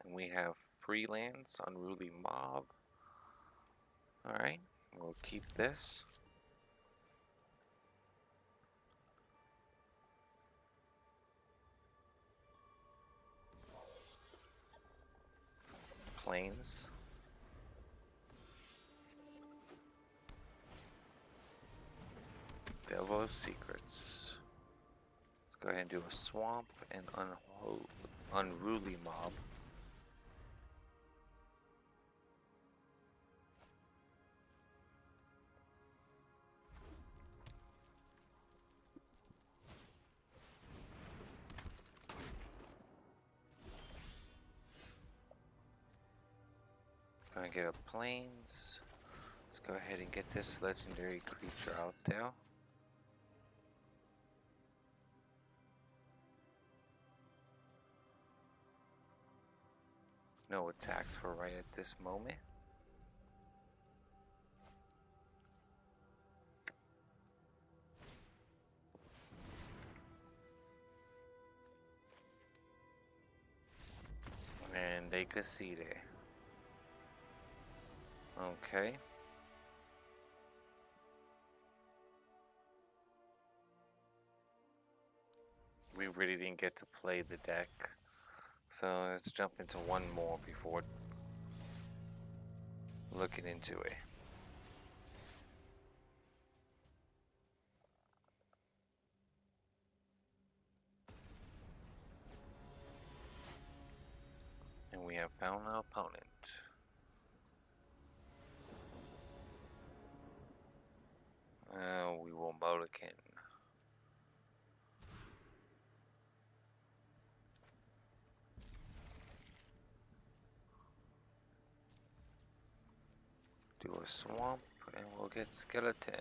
Speaker 1: And we have Freelance, Unruly Mob. Alright, we'll keep this. Plains. Devil of Secrets. Let's go ahead and do a Swamp and Unruly Mob. Gonna get a plains. Let's go ahead and get this legendary creature out there. No attacks for right at this moment. And they conceded. Okay. We really didn't get to play the deck. So let's jump into one more before looking into it. And we have found our opponent. We will mulligan. Do a swamp and we'll get skeleton.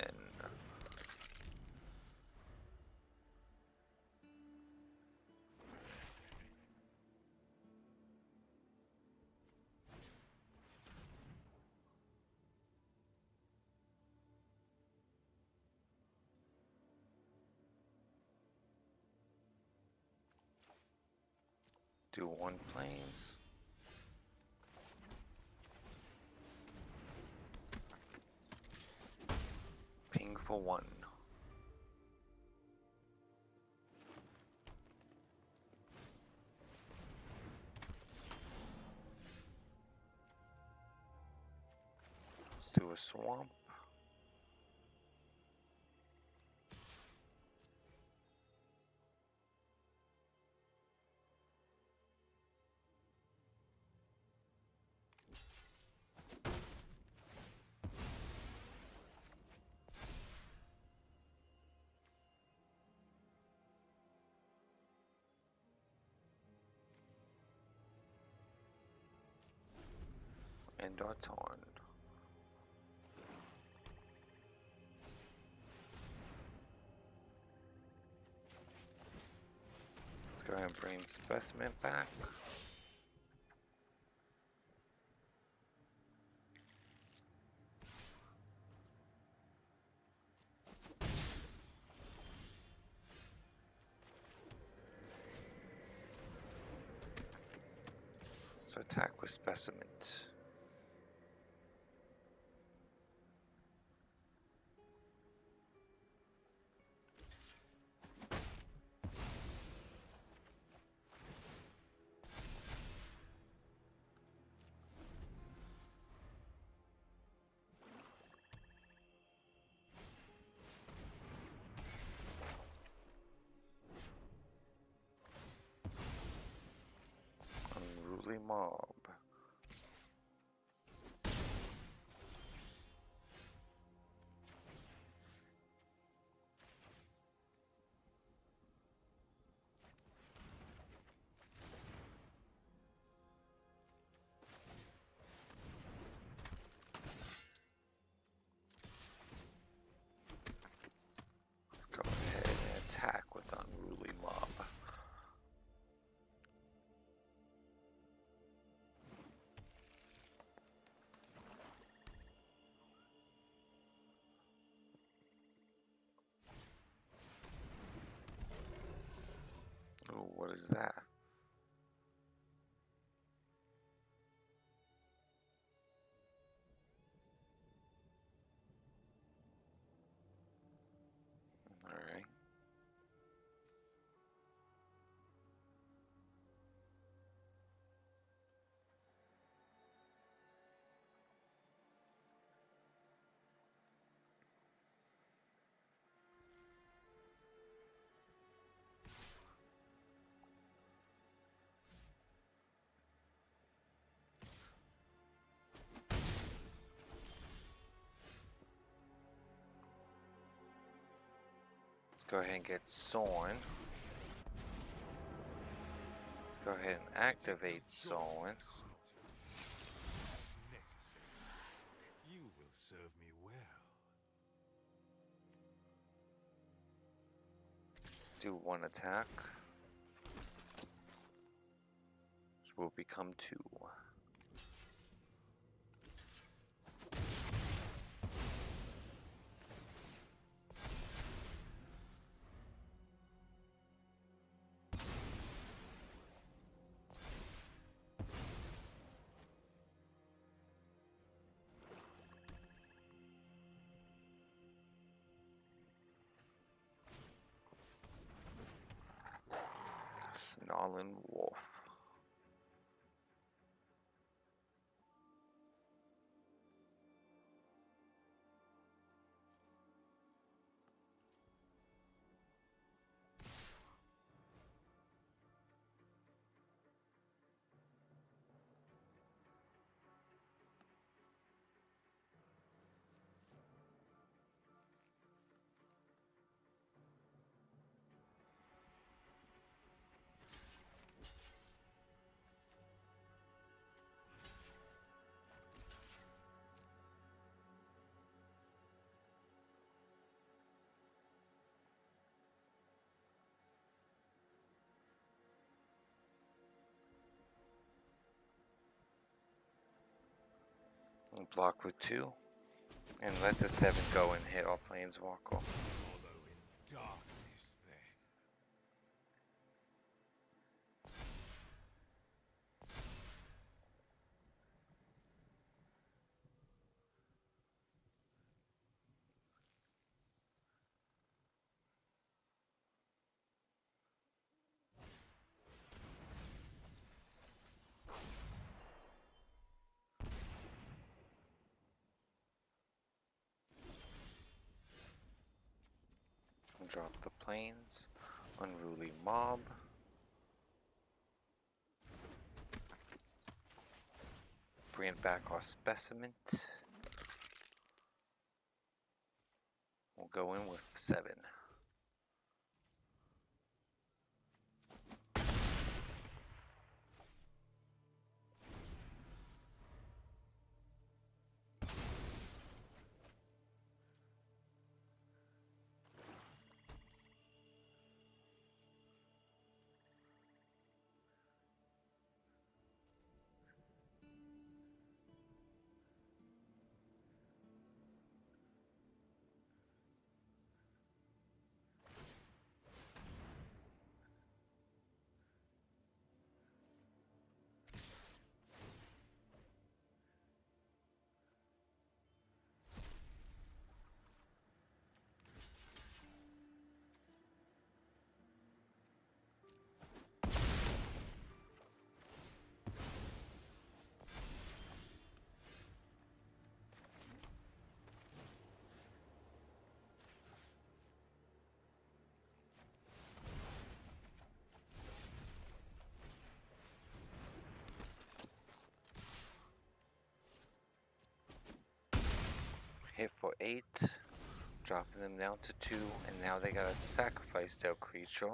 Speaker 1: Do one plains. Ping for one. Let's do a swamp. End our turn. Let's go ahead and bring specimen back. Let's attack with specimen. Unruly mob. Let's go ahead and attack with unruly mob. Oh, what is that? Alright. Let's go ahead and get Soin. Let's go ahead and activate Soin. do one attack, which will become 2. Snarling Wolf. And block with 2. And let the 7 go and hit our Planeswalker.
Speaker 4: Follow in darkness then.
Speaker 1: Drop the planes. Unruly Mob. Bring back our Specimen. We'll go in with 7. Hit for 8, dropping them down to 2, and now they gotta sacrifice their creature.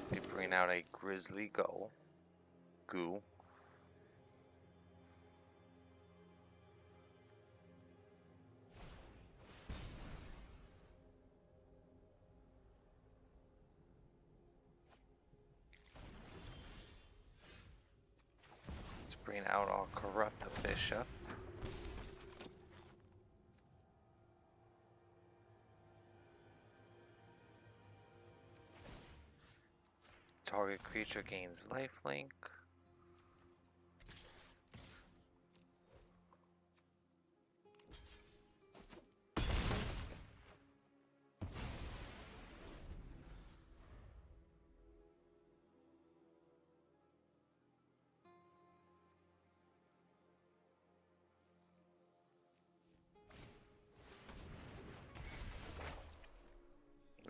Speaker 1: They bring out a Grizzly Goo. Bring out our Corrupt the Bishop. Target creature gains lifelink.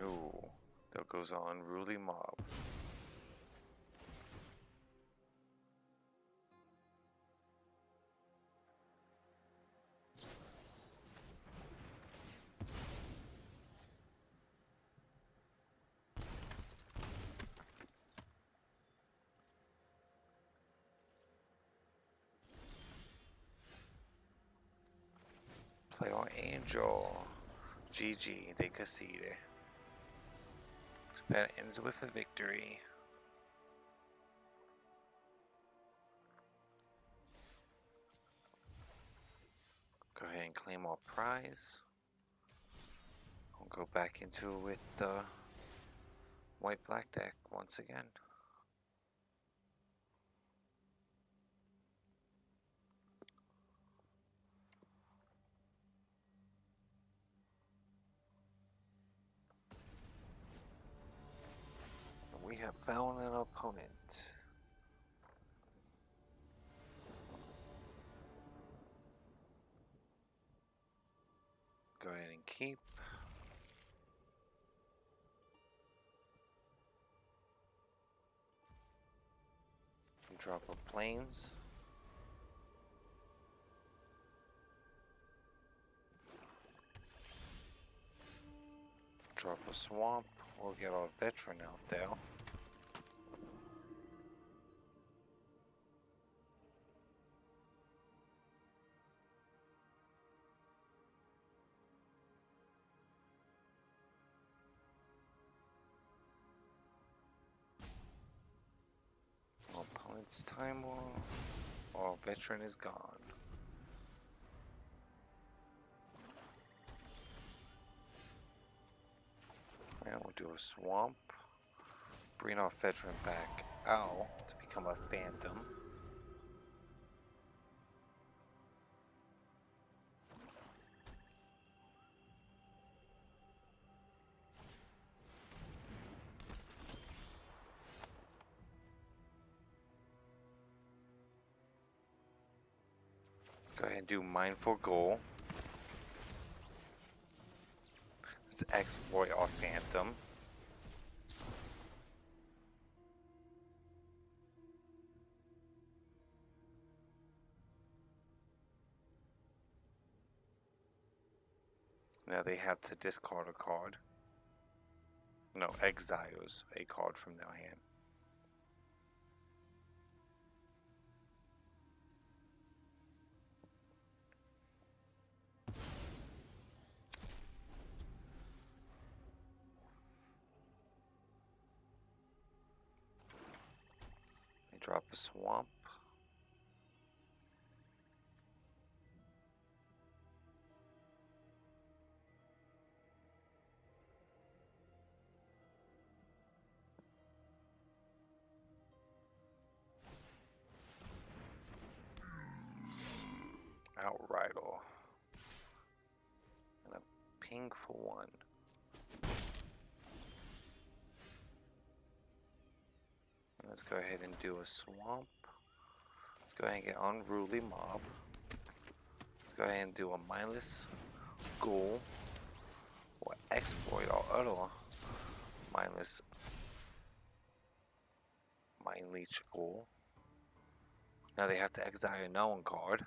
Speaker 1: Ooh, there goes on Unruly Mob. Play on Angel. GG, they conceded. That ends with a victory. Go ahead and claim our prize. I'll go back into it with the white-black deck once again. We have found an opponent. Go ahead and keep. Drop a plains. Drop a swamp. We'll get our veteran out there. Our opponent's time off. Our veteran is gone. And we'll do a swamp. Bring our veteran back out to become a phantom. Let's go ahead and do Mindful Goal. Let's exploit our phantom. Now they have to discard a card. No, exiles a card from their hand. They drop a swamp. Outrider. And a pink for one. And let's go ahead and do a swamp. Let's go ahead and get Unruly Mob. Let's go ahead and do a mindless ghoul. Or exploit our other mindless Mind Leech ghoul. Now they have to exile a known card.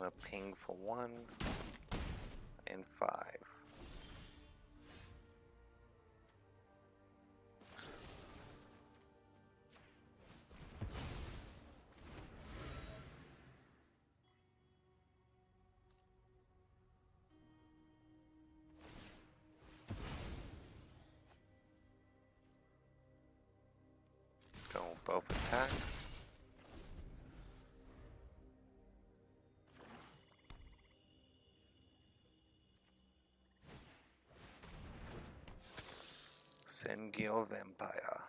Speaker 1: A ping for 1 and 5. Go both attacks. Sengil Vampire.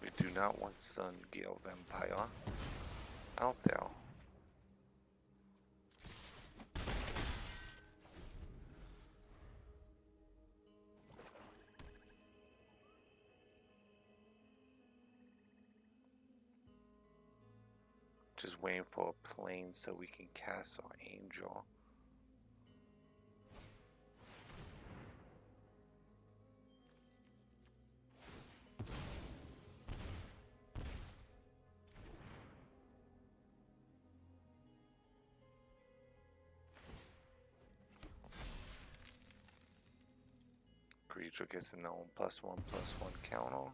Speaker 1: We do not want Sengil Vampire out there. Just waiting for a plane so we can cast our angel. Creature gets a known +1/+1 counter.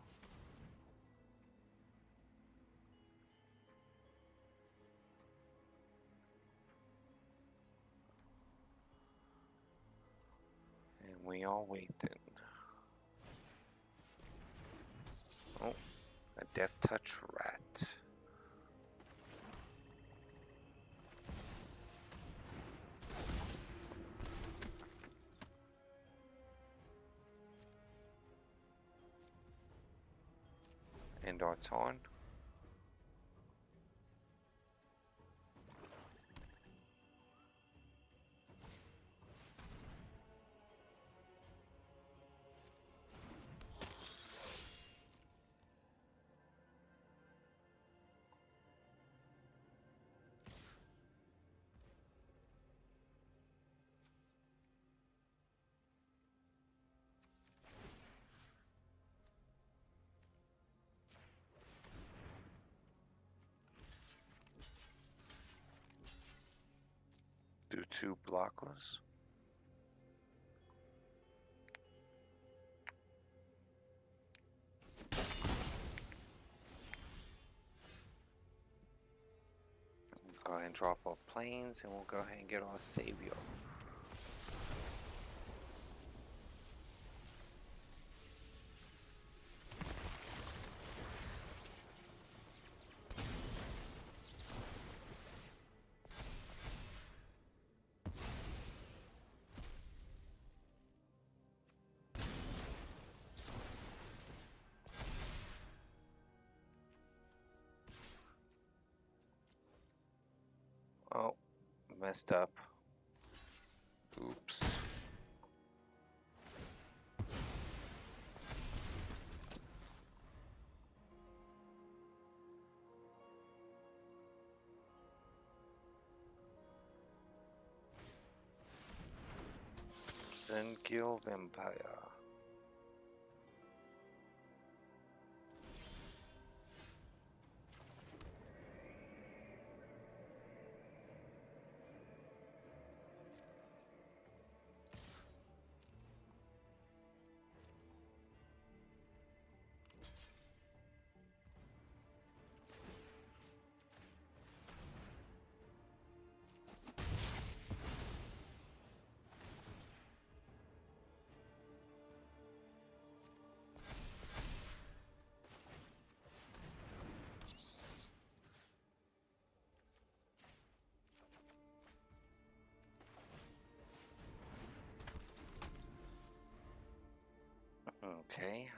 Speaker 1: And we are waiting. Oh, a Death Touch Rat. End our turn. Do 2 blockers. Go ahead and drop our planes, and we'll go ahead and get our Savior. Oh, messed up. Oops. Zenkill Vampire. Okay.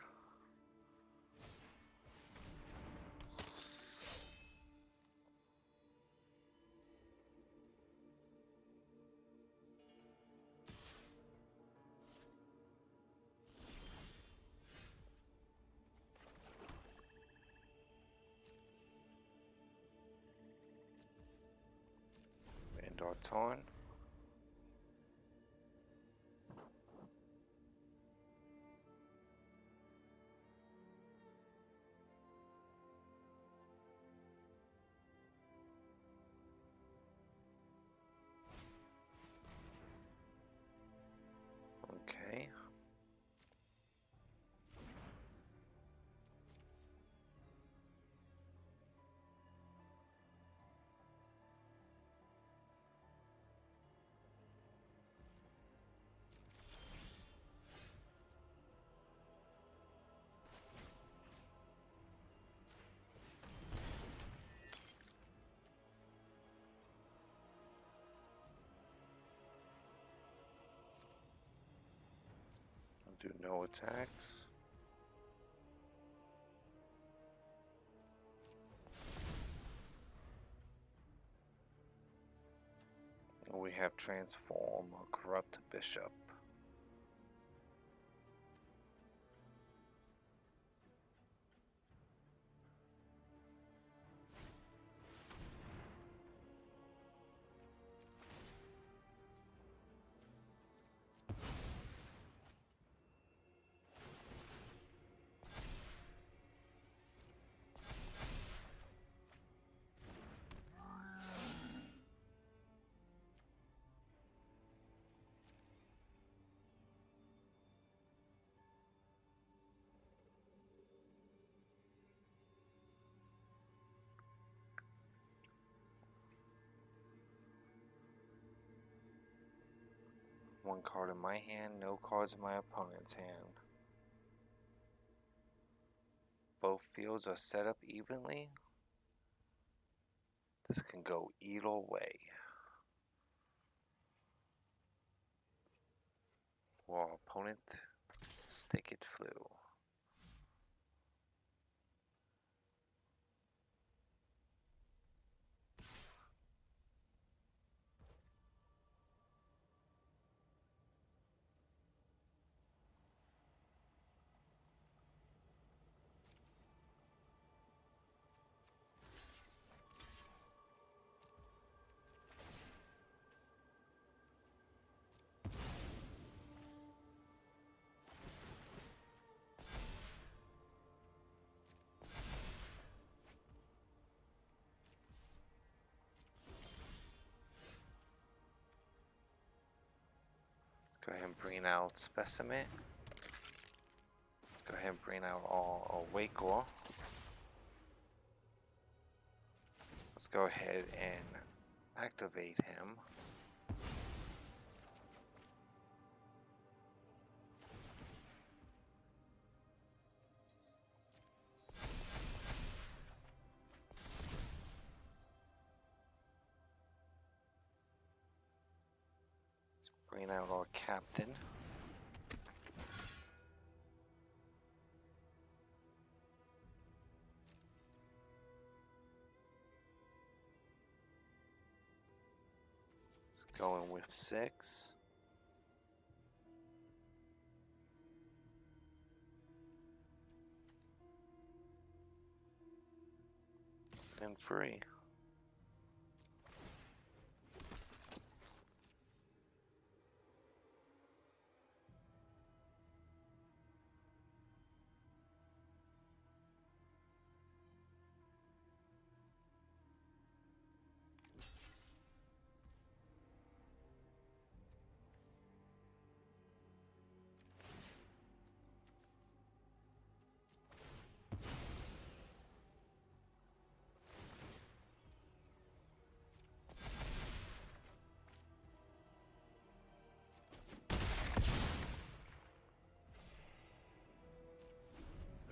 Speaker 1: End our turn. Okay. I'll do no attacks. We have Transform, or Corrupt Bishop. one card in my hand, no cards in my opponent's hand. Both fields are set up evenly. This can go either way. Will our opponent stick it flew? Go ahead and bring out Specimen. Let's go ahead and bring out our Wakor. Let's go ahead and activate him. Let's bring out our captain. Let's go in with 6. And 3.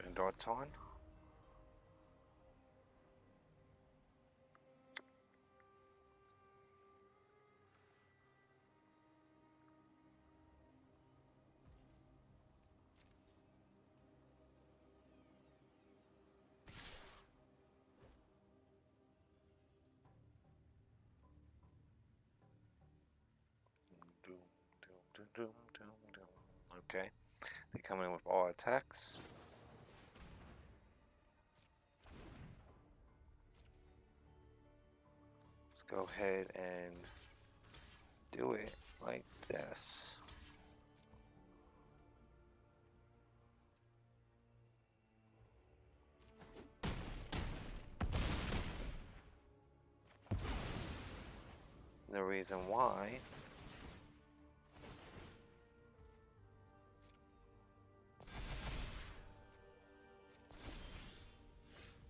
Speaker 1: And our turn. Okay, they come in with all attacks. Let's go ahead and do it like this. The reason why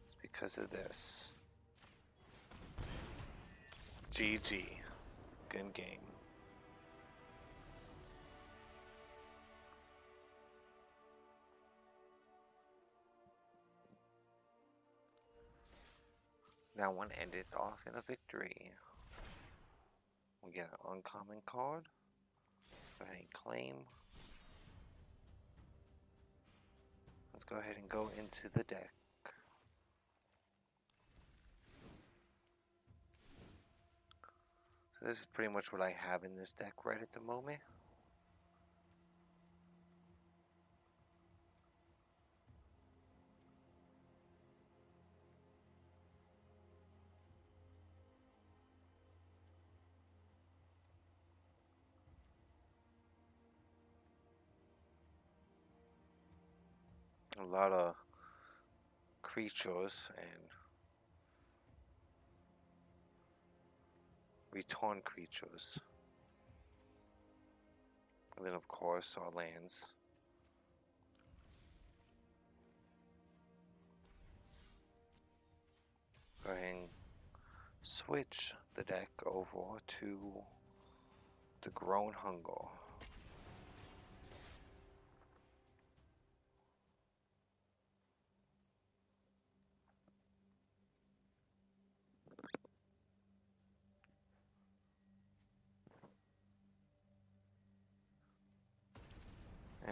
Speaker 1: is because of this. GG. Good game. Now one ended off in a victory. We get an uncommon card. Go ahead and claim. Let's go ahead and go into the deck. So this is pretty much what I have in this deck right at the moment. A lot of creatures and return creatures. And then of course our lands. Go ahead and switch the deck over to the Grown Hunger.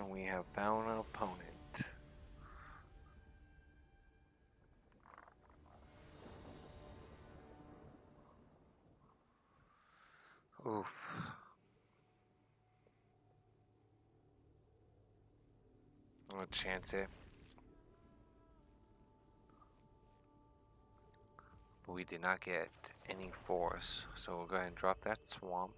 Speaker 1: And we have found an opponent. Oof. I'm gonna chance it. But we did not get any force, so we'll go ahead and drop that swamp.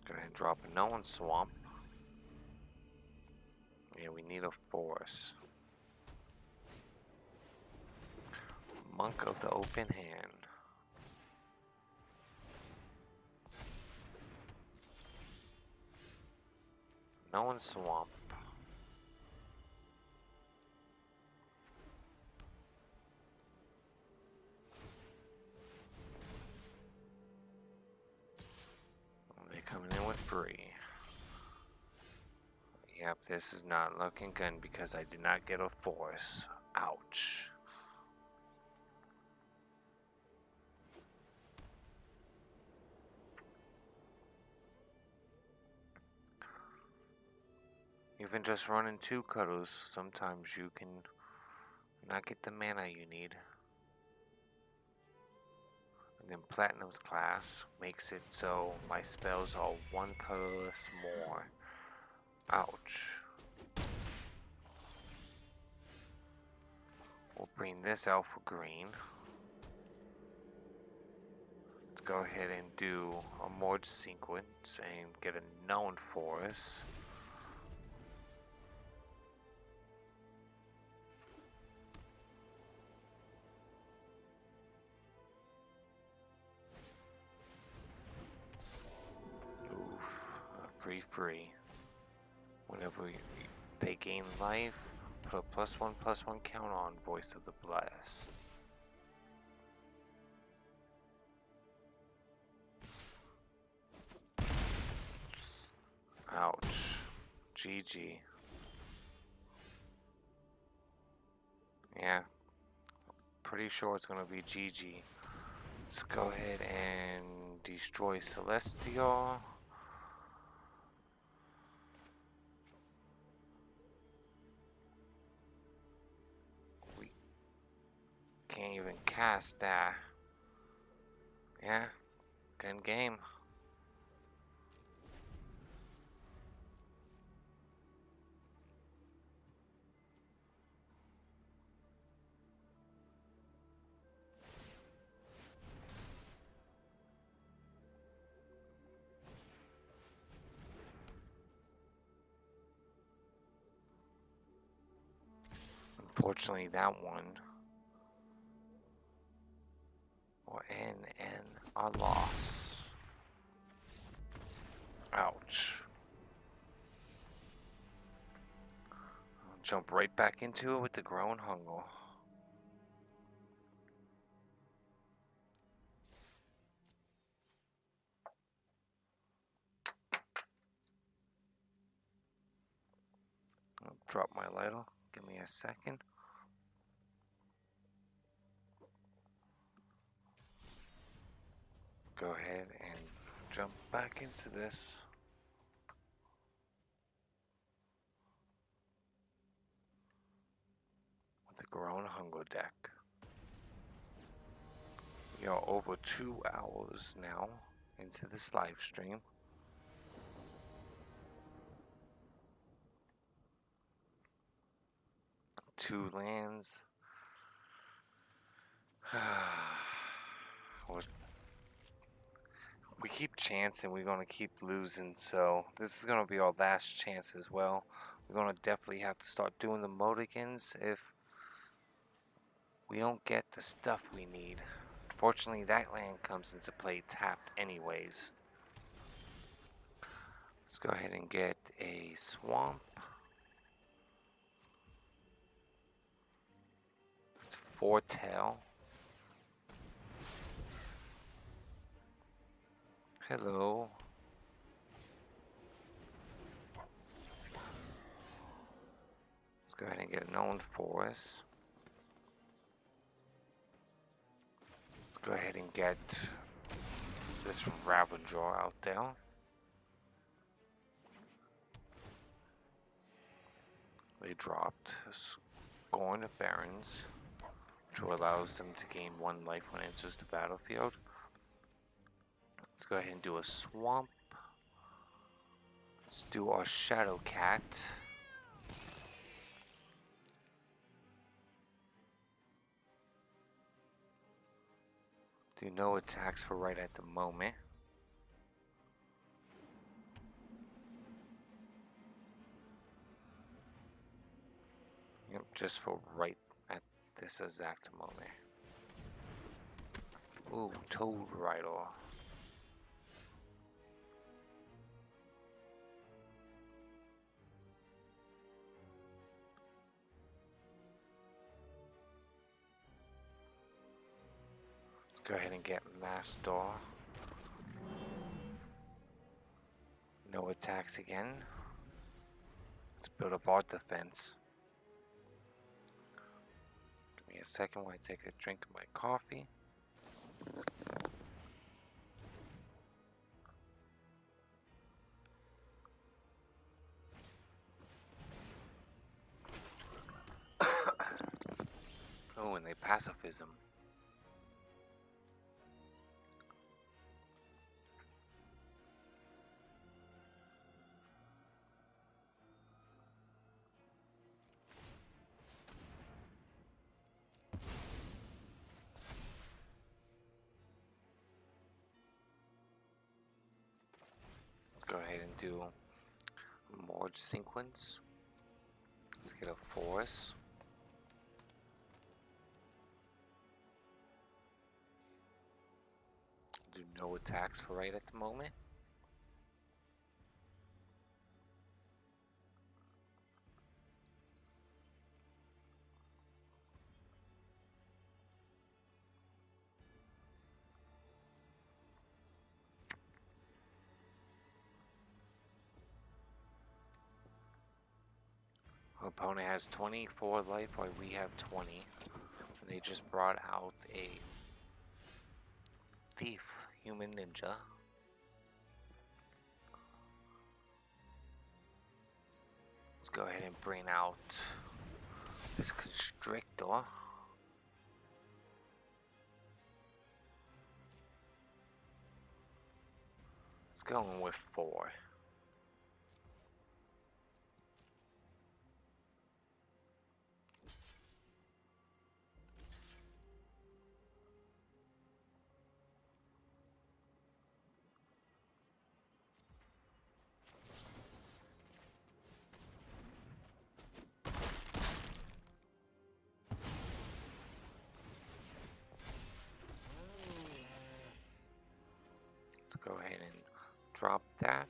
Speaker 1: Go ahead and drop a known swamp. Yeah, we need a force. Monk of the open hand. Known swamp. They're coming in with free. Yep, this is not looking good because I did not get a force. Ouch. Even just running 2 cuddles, sometimes you can not get the mana you need. And then Platinum's class makes it so my spells are 1 colorless more. Ouch. We'll bring this out for green. Let's go ahead and do a merge sequence and get a known forest. Oof, free. Whenever they gain life, put a +1/+1 count on Voice of the Blessed. Ouch. GG. Yeah. Pretty sure it's gonna be GG. Let's go ahead and destroy Celestial. We can't even cast that. Yeah. Good game. Unfortunately, that one will end in a loss. Ouch. I'll jump right back into it with the Grown Hunger. I'll drop my ladle. Give me a second. Go ahead and jump back into this. With the Grown Hunger deck. We are over 2 hours now into this live stream. Two lands. We keep chancing, we're going to keep losing, so this is going to be our last chance as well. We're going to definitely have to start doing the mulligans if we don't get the stuff we need. Unfortunately, that land comes into play tapped anyways. Let's go ahead and get a swamp. It's Foretell. Hello. Let's go ahead and get a known forest. Go ahead and get this Ravager out there. They dropped Scorn of Barons, which allows them to gain 1 life when it enters the battlefield. Let's go ahead and do a Swamp. Let's do our Shadow Cat. Do no attacks for right at the moment. Yep, just for right at this exact moment. Ooh, Toad Rider. Let's go ahead and get Master. No attacks again. Let's build up our defense. Give me a second while I take a drink of my coffee. Oh, and they pacifism. Let's go ahead and do a merge sequence. Let's get a force. Do no attacks for right at the moment. Our opponent has 24 life while we have 20. And they just brought out a thief human ninja. Let's go ahead and bring out this constrictor. Let's go in with 4. Let's go ahead and drop that.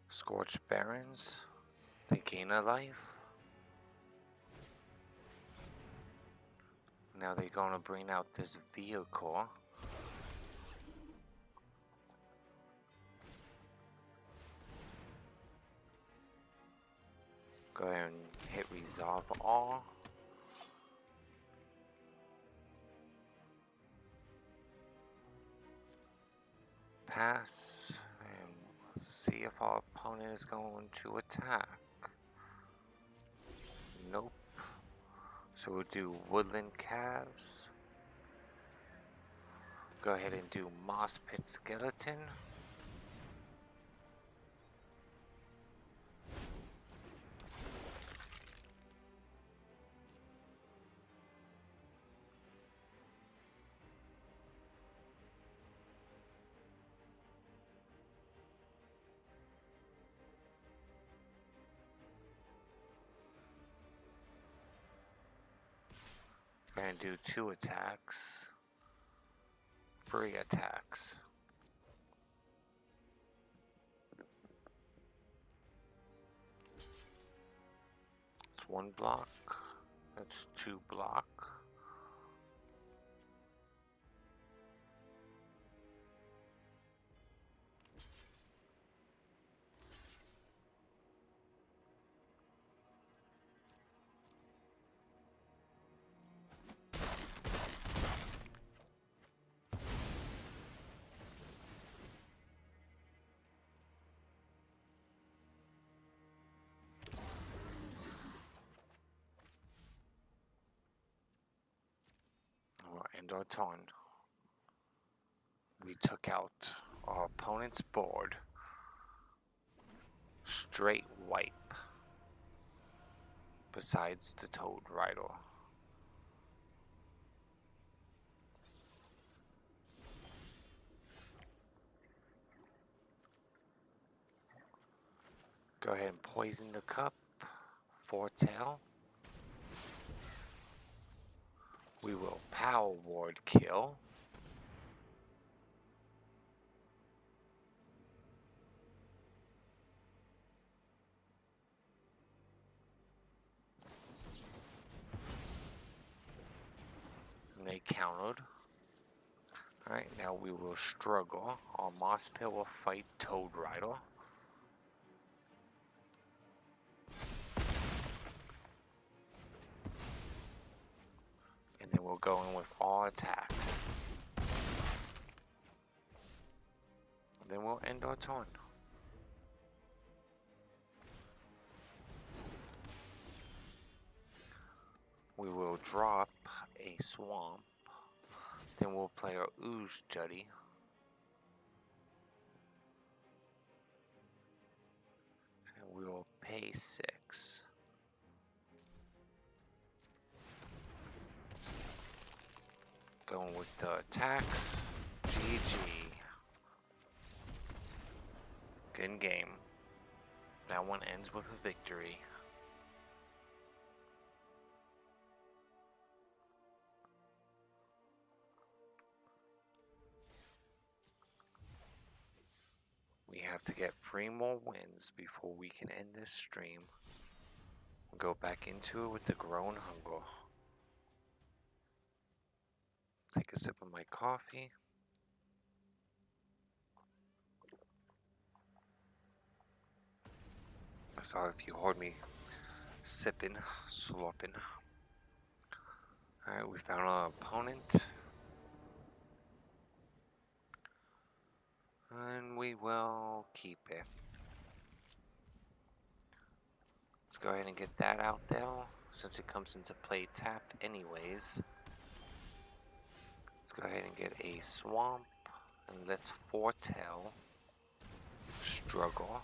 Speaker 1: Scorched Barons. They gain a life. Now they're going to bring out this vehicle. Go ahead and hit resolve all. Pass and see if our opponent is going to attack. Nope. So we'll do Woodland Calves. Go ahead and do Moss Pit Skeleton. We're gonna do 2 attacks. 3 attacks. It's 1 block. That's 2 block. end our turn. We took out our opponent's board. Straight wipe. Besides the Toad Rider. Go ahead and poison the cup. Foretell. We will Power Ward kill. And they countered. Alright, now we will struggle. Our Moss Pit will fight Toad Rider. And then we'll go in with all attacks. Then we'll end our turn. We will drop a swamp. Then we'll play our Ooze Jutty. And we will pay 6. Going with the attacks. GG. Good game. That one ends with a victory. We have to get 3 more wins before we can end this stream. We'll go back into it with the growing hunger. Take a sip of my coffee. Sorry if you heard me sipping, slurping. Alright, we found our opponent. And we will keep it. Let's go ahead and get that out there, since it comes into play tapped anyways. Let's go ahead and get a swamp, and let's foretell struggle.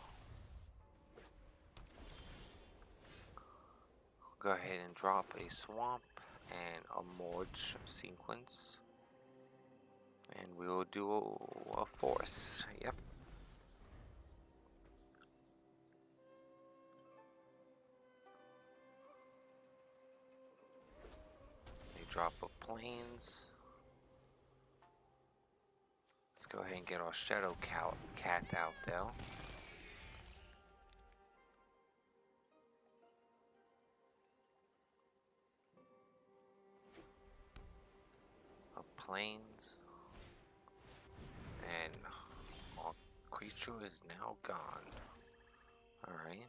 Speaker 1: Go ahead and drop a swamp and a merge sequence. And we will do a force. Yep. They drop a plains. Let's go ahead and get our Shadow Cat out there. A plains. And our creature is now gone. Alright.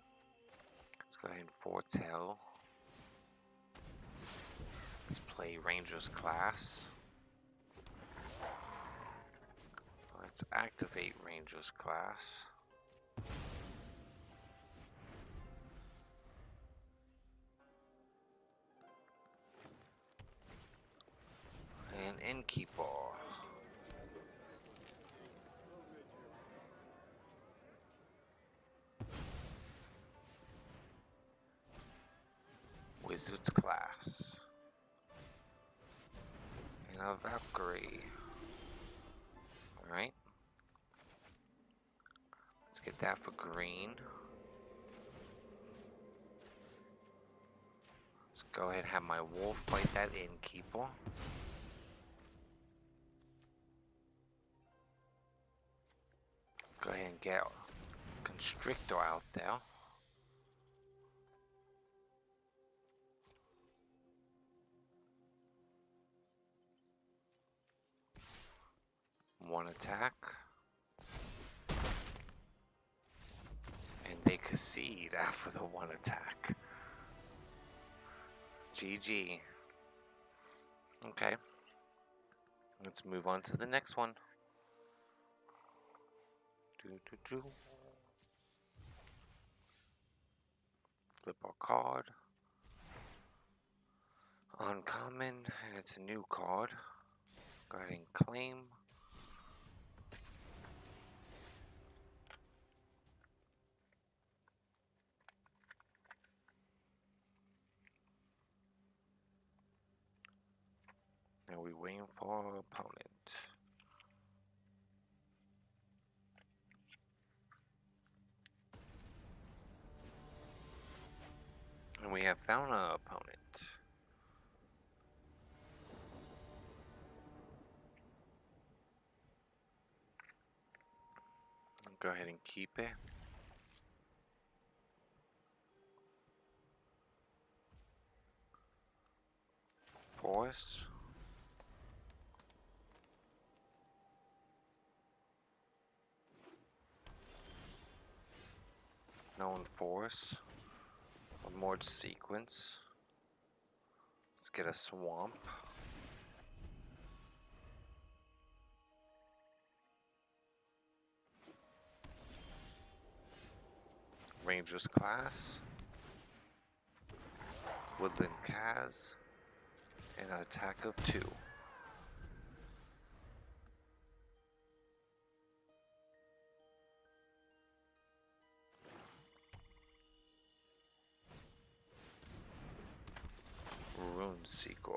Speaker 1: Let's go ahead and foretell. Let's play Ranger's class. Let's activate Ranger's class. And Innkeeper. Wizard's class. And a Valkyrie. Alright. Let's get that for green. Let's go ahead and have my wolf fight that Innkeeper. Let's go ahead and get Constrictor out there. One attack. And they concede after the one attack. GG. Okay. Let's move on to the next one. Flip our card. Uncommon, and it's a new card. Go ahead and claim. And we waiting for our opponent. And we have found our opponent. Go ahead and keep it. Forest. Known forest. One more sequence. Let's get a swamp. Rangers class. Woodland Kaz. And an attack of 2. Rune Seeker.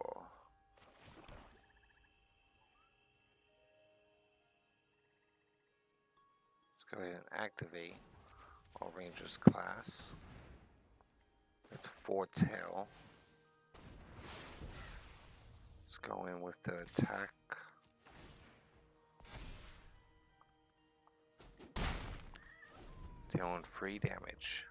Speaker 1: Let's go ahead and activate our Rangers class. That's Foretell. Let's go in with the attack. Dealing free damage.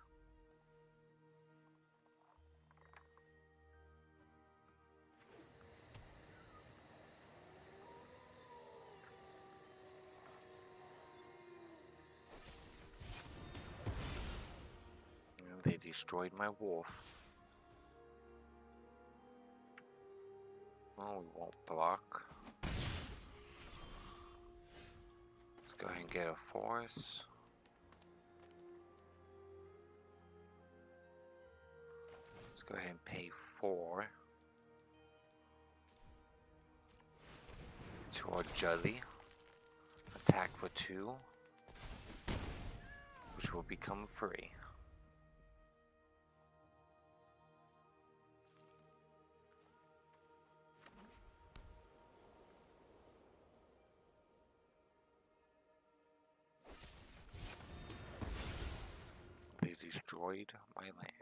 Speaker 1: And they destroyed my wolf. Oh, we won't block. Let's go ahead and get a forest. Let's go ahead and pay 4 to our Jolly. Attack for 2, which will become free. They destroyed my land.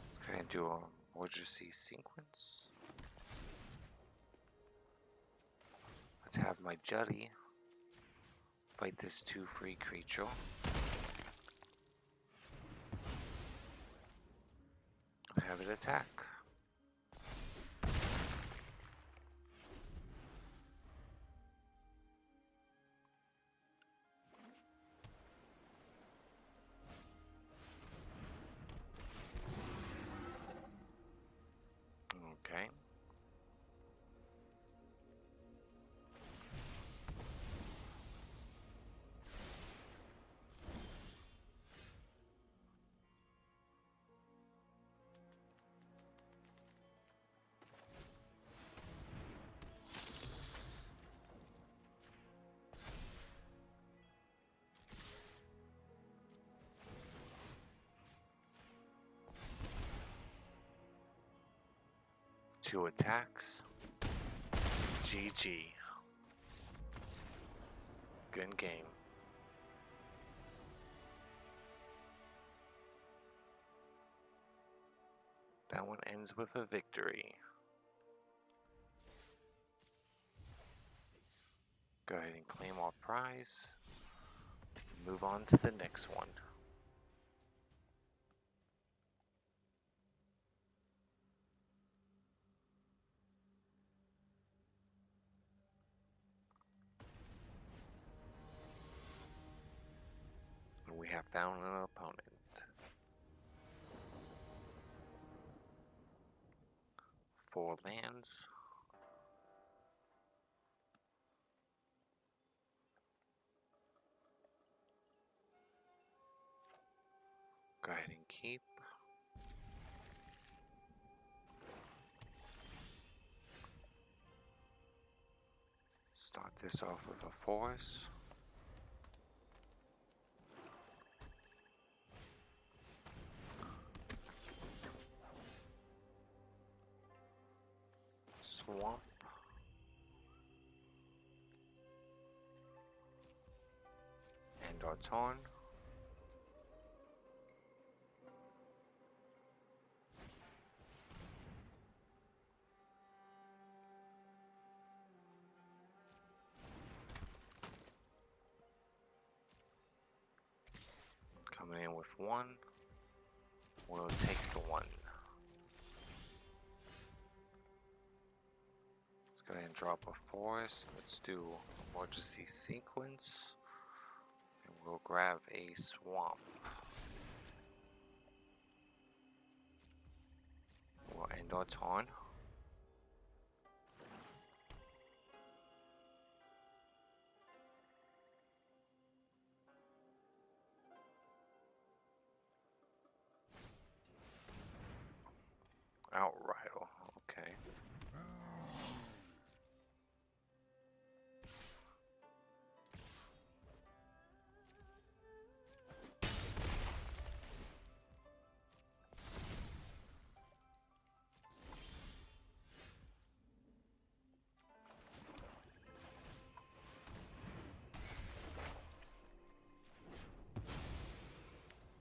Speaker 1: Let's go ahead and do a emergency sequence. Let's have my Juddy fight this 2 free creature. And have it attack. Okay. Two attacks. GG. Good game. That one ends with a victory. Go ahead and claim our prize. Move on to the next one. And we have found an opponent. Four lands. Go ahead and keep. start this off with a forest. Swamp. And our turn. Coming in with one. We'll take the one. Let's go ahead and drop a forest. Let's do emergency sequence. And we'll grab a swamp. We'll end our turn. Outright, okay.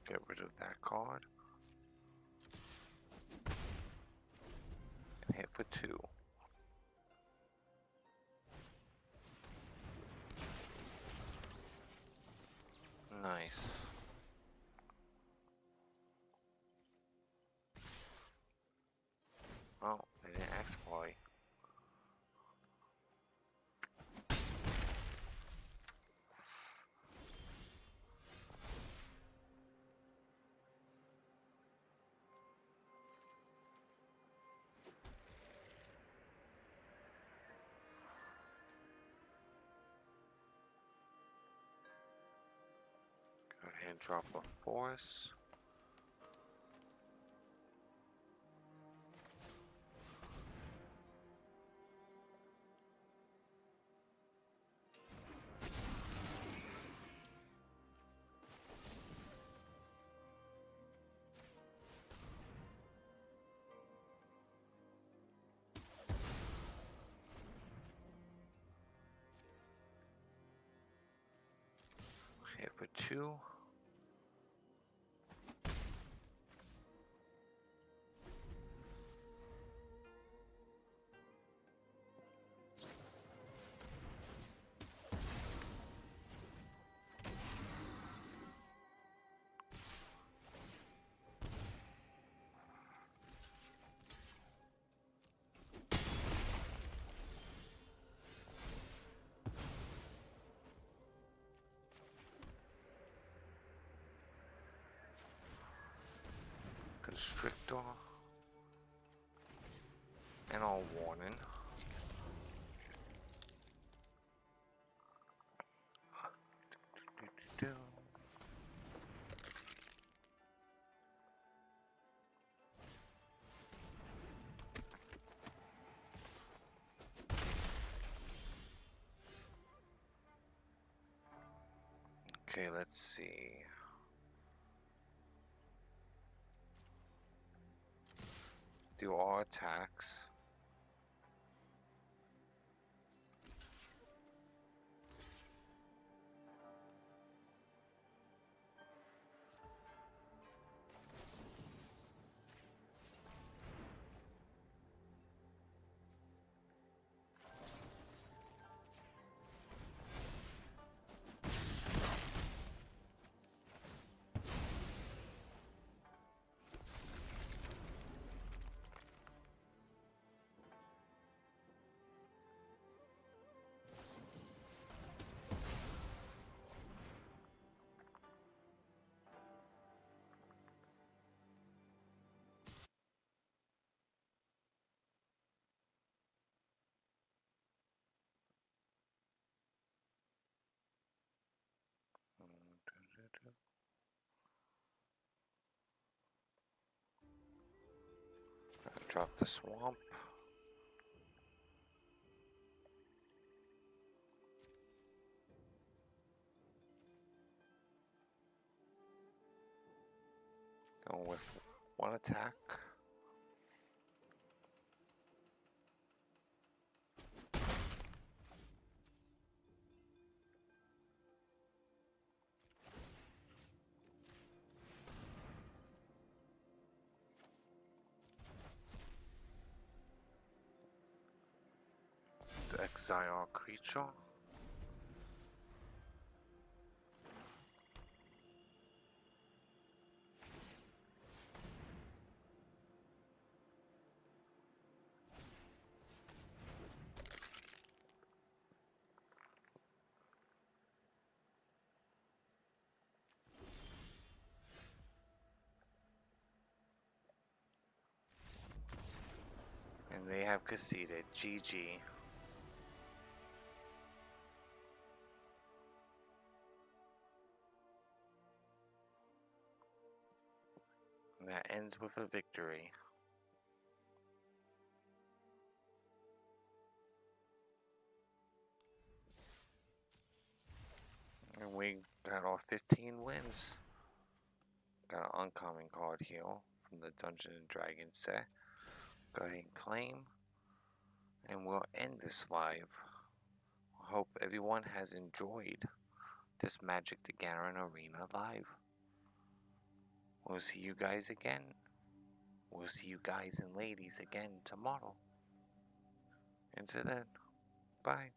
Speaker 1: Get rid of that card. And hit for 2. Nice. Oh, they didn't exploit. Go ahead and drop a force. Hit for 2. Constrictor. And all warning. Okay, let's see. Do all attacks. Drop the swamp. One attack. Let's exile a creature. And they have conceded. GG. And that ends with a victory. And we got all 15 wins. Got an uncommon card here from the Dungeons and Dragons set. Go ahead and claim. And we'll end this live. Hope everyone has enjoyed this Magic the Gathering Arena live. We'll see you guys again. We'll see you guys and ladies again tomorrow. Until then, bye.